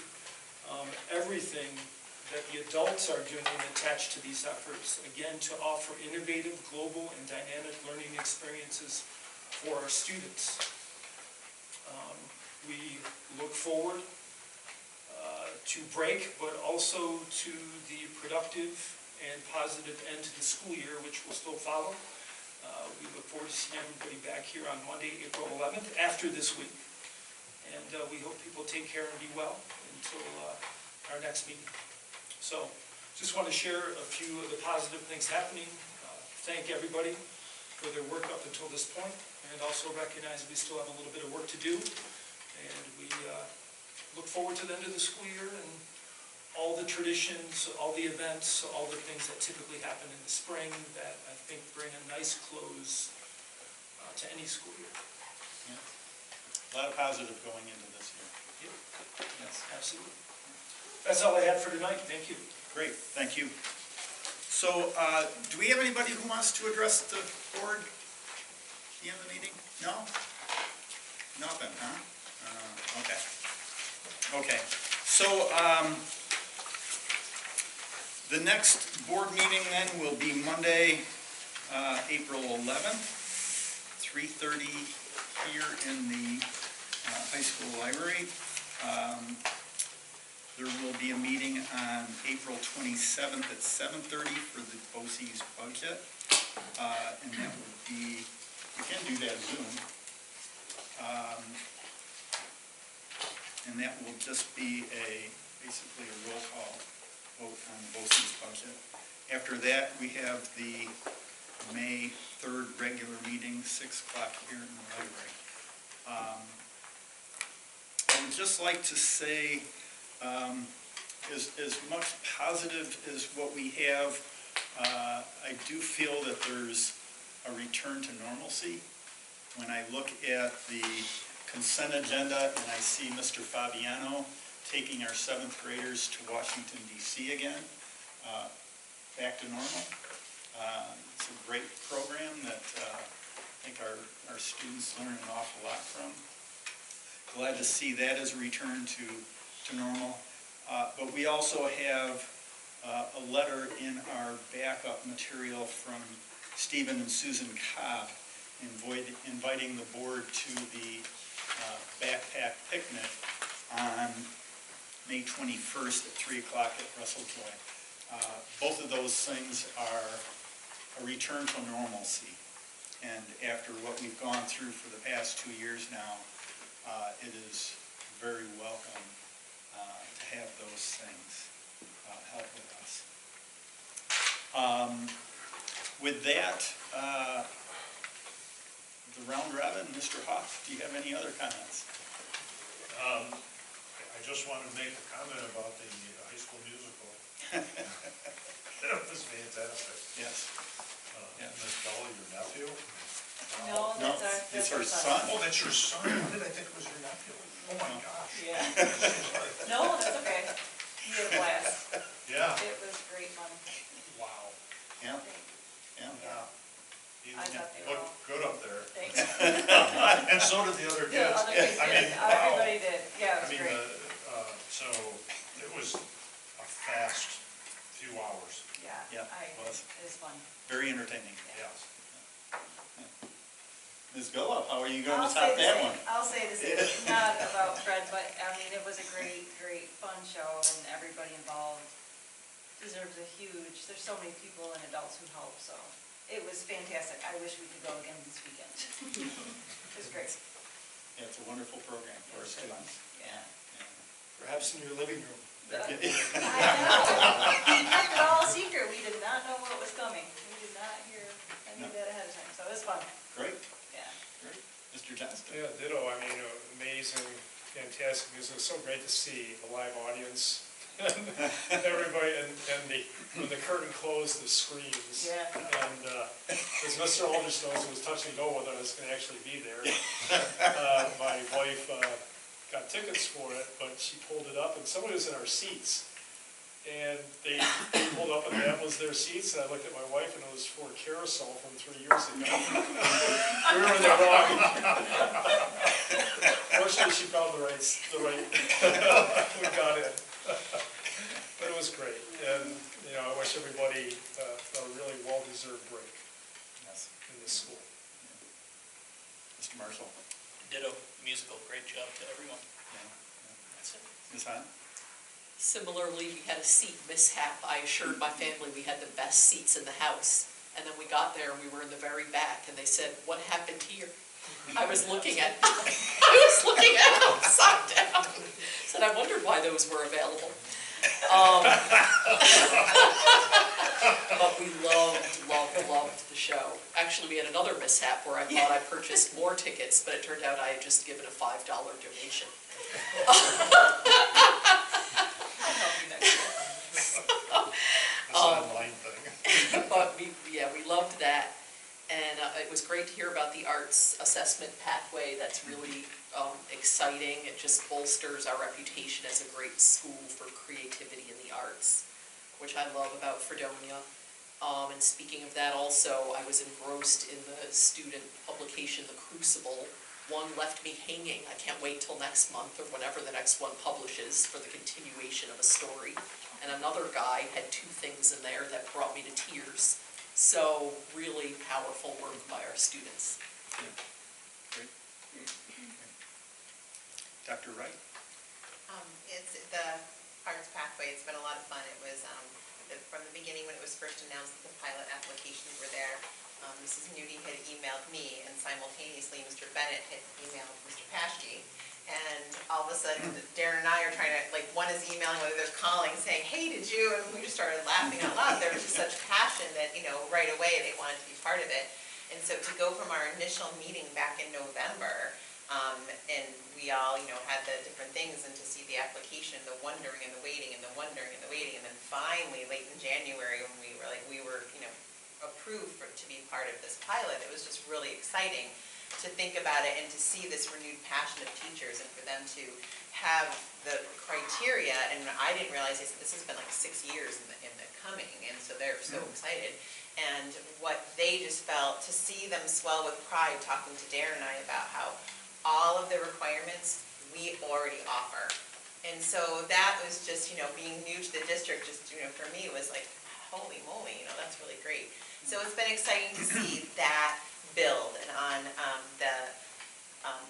everything that the adults are doing attached to these efforts, again, to offer innovative, global, and dynamic learning experiences for our students. We look forward to break, but also to the productive and positive end to the school year, which will still follow. We look forward to seeing everybody back here on Monday, April 11th, after this week. And we hope people take care and be well until our next meeting. So, just want to share a few of the positive things happening. Thank everybody for their work up until this point, and also recognize we still have a little bit of work to do. And we look forward to the end of the school year and all the traditions, all the events, all the things that typically happen in the spring that I think bring a nice close to any school year. Yeah. A lot of positive going into this year. Yep. Yes, absolutely. That's all I had for tonight. Thank you. Great, thank you. So, do we have anybody who wants to address the board at the end of the meeting? No? Nothing, huh? Okay. Okay, so, the next board meeting then will be Monday, April 11th, 3:30 here in the high school library. There will be a meeting on April 27th at 7:30 for the BOCES budget. And that would be, we can do that Zoom. And that will just be basically a roll call vote on the BOCES budget. After that, we have the May 3rd regular meeting, 6 o'clock here in the library. I would just like to say, as much positive as what we have, I do feel that there's a return to normalcy. When I look at the consent agenda and I see Mr. Fabiano taking our 7th graders to Washington, D.C. again, back to normal. It's a great program that I think our students learn an awful lot from. Glad to see that as a return to normal. But we also have a letter in our backup material from Stephen and Susan Cobb. inviting the board to the backpack picnic on May 21st at 3 o'clock at Russell Joy. Both of those things are a return to normalcy. And after what we've gone through for the past 2 years now, it is very welcome to have those things help with us. With that, the round robin, Mr. Hoff, do you have any other comments? I just wanted to make a comment about the high school musical. That was fantastic. Yes. Miss Bella, your nephew? No, No, that's it's our her son. son. Oh, that's your son. Why did I think it was your nephew? Oh, my gosh. Yeah. No, that's okay. He had a blast. Yeah. It was great fun. Wow. Yeah, yeah. Yeah. He I thought they were all. looked good up there. Thanks. And so did the other The kids. other kids I mean, did, wow. everybody did, yeah, I it was mean, great. so it was a fast few hours. Yeah, it was. It was fun. Very entertaining. Yes. Ms. Billup, how are you going to I'll say top the that same. one? I'll say the same, not about Fred, but I mean, it was a great, great fun show and everybody involved deserves a huge, there's so many people and adults who help, so it was fantastic. I wish we could go again this weekend. It was great. Yeah, it's a wonderful program for our It was good fun. students. Yeah. Perhaps in your living room. I know. We kept it all secret. We did not know what was coming. We did not hear any of that ahead of time, so it was fun. Great, Yeah. great. Mr. Johnston? Yeah, ditto, I mean, amazing, fantastic, it was so great to see the live audience. Everybody, and when the curtain closed, the screams. Yeah. And as Mr. Aldrich knows, it was touch and go whether I was gonna actually be there. My wife got tickets for it, but she pulled it up, and somebody was in our seats. And they pulled up, and that was their seats, and I looked at my wife, and it was for Carousel from 3 years ago. We were in the wrong. Fortunately, she found the right, we got it. But it was great, and, you know, I wish everybody a really well-deserved break Yes. in this school. Mr. Marshall? Ditto, musical, great job to everyone. Yeah. That's it. Ms. Hahn? Similarly, we had a seat mishap. I assured my family we had the best seats in the house. And then we got there and we were in the very back and they said, "What happened here?" I was looking at it upside down. Said, "I wondered why those were available." But we loved the show. Actually, we had another mishap where I thought I purchased more tickets, but it turned out I had just given a $5 donation. I'll help you next year. This online thing. But we loved that. And it was great to hear about the arts assessment pathway. That's really exciting. It just bolsters our reputation as a great school for creativity in the arts, which I love about Fredonia. And speaking of that also, I was engrossed in the student publication, The Crucible. One left me hanging. I can't wait till next month or whenever the next one publishes for the continuation of a story. And another guy had 2 things in there that brought me to tears. So really powerful work by our students. Yeah. Great. Dr. Wright? It's the arts pathway. It's been a lot of fun. It was from the beginning when it was first announced that the pilot applications were there. Mrs. Nudie had emailed me, and simultaneously Mr. Bennett had emailed Mr. Paschke. And all of a sudden, Darren and I are trying to, like, one is emailing, whether they're calling, saying, "Hey, did you?" And we just started laughing out loud. There was just such passion that, you know, right away they wanted to be part of it. And so to go from our initial meeting back in November, and we all, you know, had the different things, and to see the application, the wondering and the waiting and the wondering and the waiting, and then finally, late in January, when we were, you know, approved to be part of this pilot, it was just really exciting to think about it and to see this renewed passion of teachers and for them to have the criteria. And I didn't realize this has been like 6 years in the coming, and so they're so excited. And what they just felt, to see them swell with pride talking to Darren and I about how all of the requirements we already offer. And so that was just, you know, being new to the district, just, you know, for me it was like, holy moly, you know, that's really great. So it's been exciting to see that build. And on the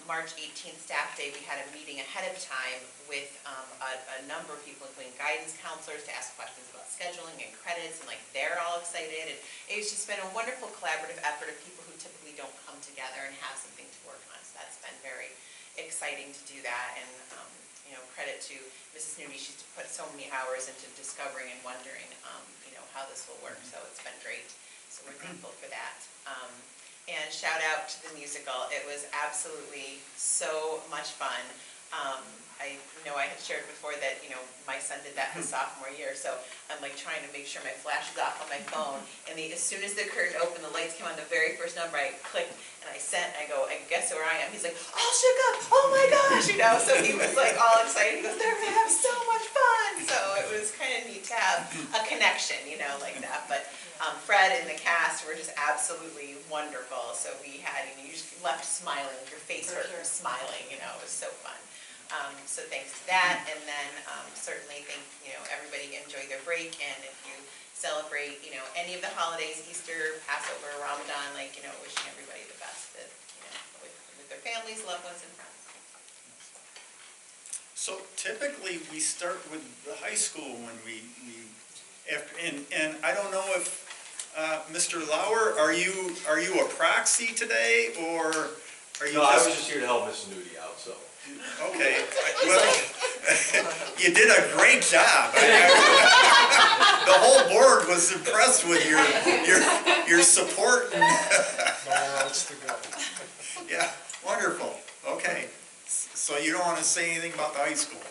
March 18th staff day, we had a meeting ahead of time with a number of people, including guidance counselors, to ask questions about scheduling and credits, and like they're all excited. And it's just been a wonderful collaborative effort of people who typically don't come together and have something to work on. So that's been very exciting to do that. And you know, credit to Mrs. Newby, she's put so many hours into discovering and wondering, you know, how this will work. So it's been great. So we're thankful for that. And shout out to the musical. It was absolutely so much fun. I know I had shared before that, you know, my son did that his sophomore year, so I'm like trying to make sure my flash is off on my phone. And as soon as the curtain opened, the lights came on, the very first number I clicked and I go, I guess where I am. He's like, all shook up, oh my gosh, you know, so he was like all excited. He goes, they're gonna have so much fun. So it was kind of neat to have a connection, you know, like that. But Fred and the cast were just absolutely wonderful. So we had, you just left smiling, your face hurt from smiling, you know, it was so fun. So thanks to that, and then certainly everybody enjoy their break, and if you celebrate, you know, any of the holidays, Easter, Passover, Ramadan, like, you know, wishing everybody the best, that, you know, with their families, loved ones, and friends. So typically, we start with the high school when we after, and I don't know if, Mr. Lauer, are you a proxy today, or are you? No, I was just here to help Mrs. Newdy out, so. Okay, well, you did a great job. The whole board was impressed with your support. Yeah, wonderful. Okay, so you don't want to say anything about the high school?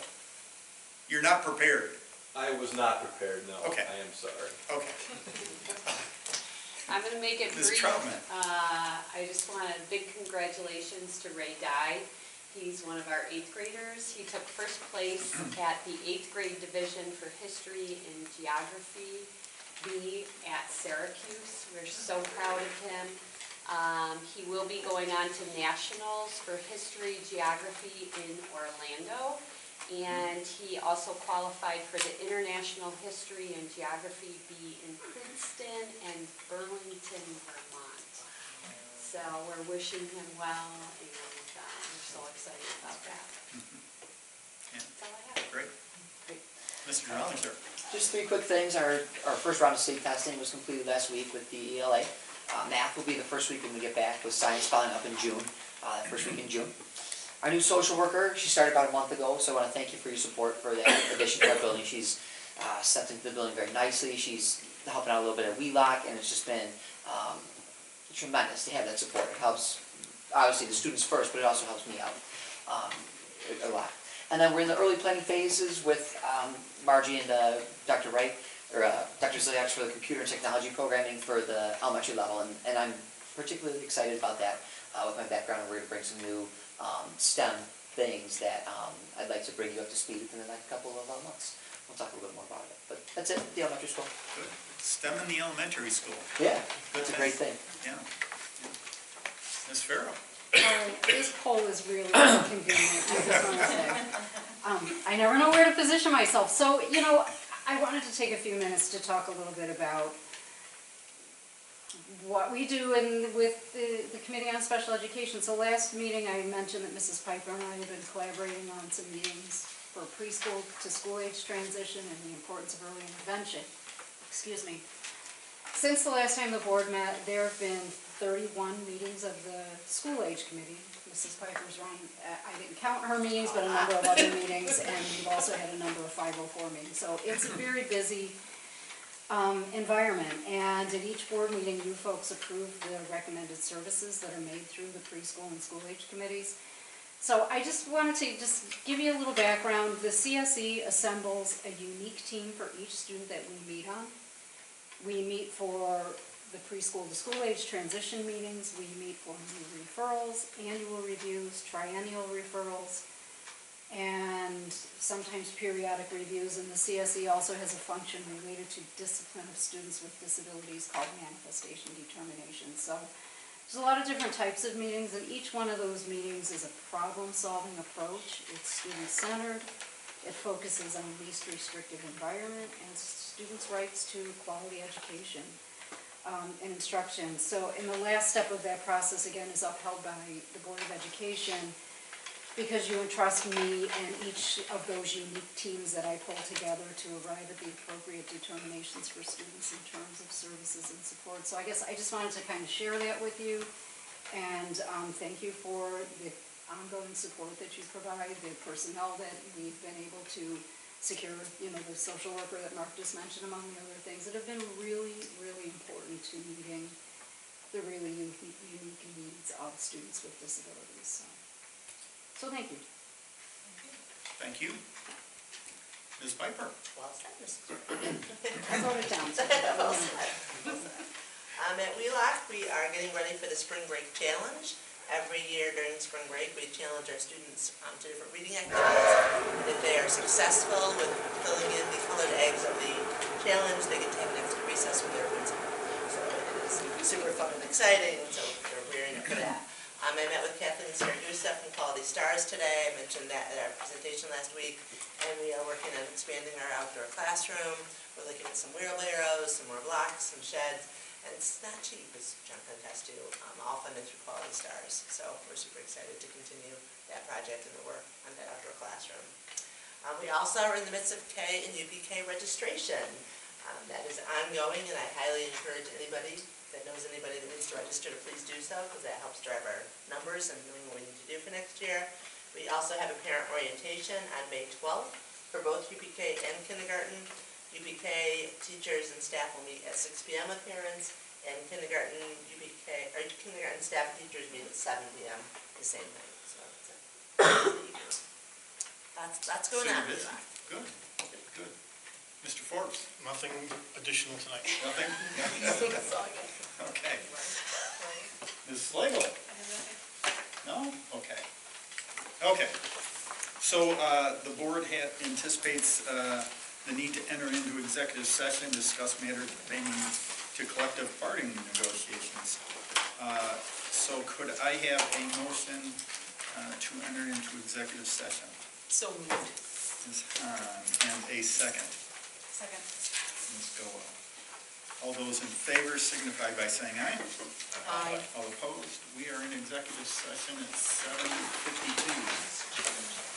You're not prepared? I was not prepared, no. Okay. I am sorry. Okay. I'm going to make it Ms. brief. Troutman. I just want a big congratulations to Ray Dye. He's one of our 8th graders. He took first place at the 8th grade division for history and geography B at Syracuse. We're so proud of him. He will be going on to nationals for history geography in Orlando. And he also qualified for the International History and Geography B in Princeton and Burlington, Vermont. So we're wishing him well, and we're so excited about that. Yeah. That's all I have. Great. Mr. Rollins, sir. Just 3 quick things. Our first round of state testing was completed last week with the ELA. Math will be the first week when we get back, with science following up in June, first week in June. Our new social worker, she started about a month ago, so I want to thank you for your support for that addition to our building. She's stepped into the building very nicely. She's helping out a little bit at WheeLock, and it's just been tremendous to have that support. It helps, obviously, the students first, but it also helps me out a lot. And then we're in the early planning phases with Margie and Dr. Wright, or Dr. Ziliak, for the computer and technology programming for the elementary level, and I'm particularly excited about that with my background. We're going to bring some new STEM things that I'd like to bring you up to speed within the next couple of months. We'll talk a little bit more about it, but that's it, the elementary school. Good. STEM in the elementary school. Yeah, that's a great thing. Yeah. Ms. Farrow. This poll is really inconvenient, I just want to say. I never know where to position myself, so, you know, I wanted to take a few minutes to talk a little bit about what we do with the Committee on Special Education. So last meeting I mentioned that Mrs. Piper and I have been collaborating on some meetings for preschool to school age transition and the importance of early intervention. Excuse me. Since the last time the board met, there have been 31 meetings of the school age committee. Mrs. Piper's wrong. I didn't count her meetings, but a number of other meetings, and we've also had a number of 504 meetings. So it's a very busy environment, and at each board meeting you folks approve the recommended services that are made through the preschool and school age committees. So I just wanted to give you a little background. The CSE assembles a unique team for each student that we meet on. We meet for the preschool to school age transition meetings, we meet for new referrals, annual reviews, triennial referrals, and sometimes periodic reviews. And the CSE also has a function related to discipline of students with disabilities called manifestation determination. So there's a lot of different types of meetings, and each one of those meetings is a problem-solving approach. It's student-centered, it focuses on least restrictive environment and students' rights to quality education. and instruction. So in the last step of that process, again, is upheld by the Board of Education, because you entrust me and each of those unique teams that I pull together to arrive at the appropriate determinations for students in terms of services and support. So I guess I just wanted to kind of share that with you, and thank you for the ongoing support that you provide, the personnel that we've been able to secure, the social worker that Mark just mentioned, among the other things that have been really, really important to meeting the really unique needs of students with disabilities. So thank you. Thank you. Ms. Piper? Well said, Mrs. I wrote it down. Well said. At Wheelock, we are getting ready for the Spring Break Challenge. Every year during spring break, we challenge our students to different reading activities. And if they are successful with filling in the colored eggs of the challenge, they get to have an extra recess with their principal. So it is super fun and exciting, and so they're rearing up for that. I met with Kathleen Saragusa from Quality Stars today. I mentioned that at our presentation last week. And we are working on expanding our outdoor classroom. We're looking at some wheelbarrows, some more blocks, some sheds. And it's not cheap, as John can attest to, all funded through Quality Stars. So we're super excited to continue that project and the work on that outdoor classroom. We also are in the midst of K and UPK registration. That is ongoing, and I highly encourage anybody that knows anybody that needs to register to please do so, because that helps drive our numbers and knowing what we need to do for next year. We also have a parent orientation on May 12th for both UPK and kindergarten. UPK teachers and staff will meet at 6 p.m. with parents, and kindergarten staff and teachers meet at 7 p.m. the same night. So that's going on. Good, good. Mr. Forbes? Nothing additional tonight. Nothing? Okay. Ms. Slagle? No? Okay. Okay. So the board anticipates the need to enter into executive session, discuss matters pertaining to collective bargaining negotiations. So could I have a motion to enter into executive session? So moved. Ms. Hahn, and a second. Second. Ms. Goa. All those in favor signify by saying aye. Aye. All opposed? We are in executive session at 7:52.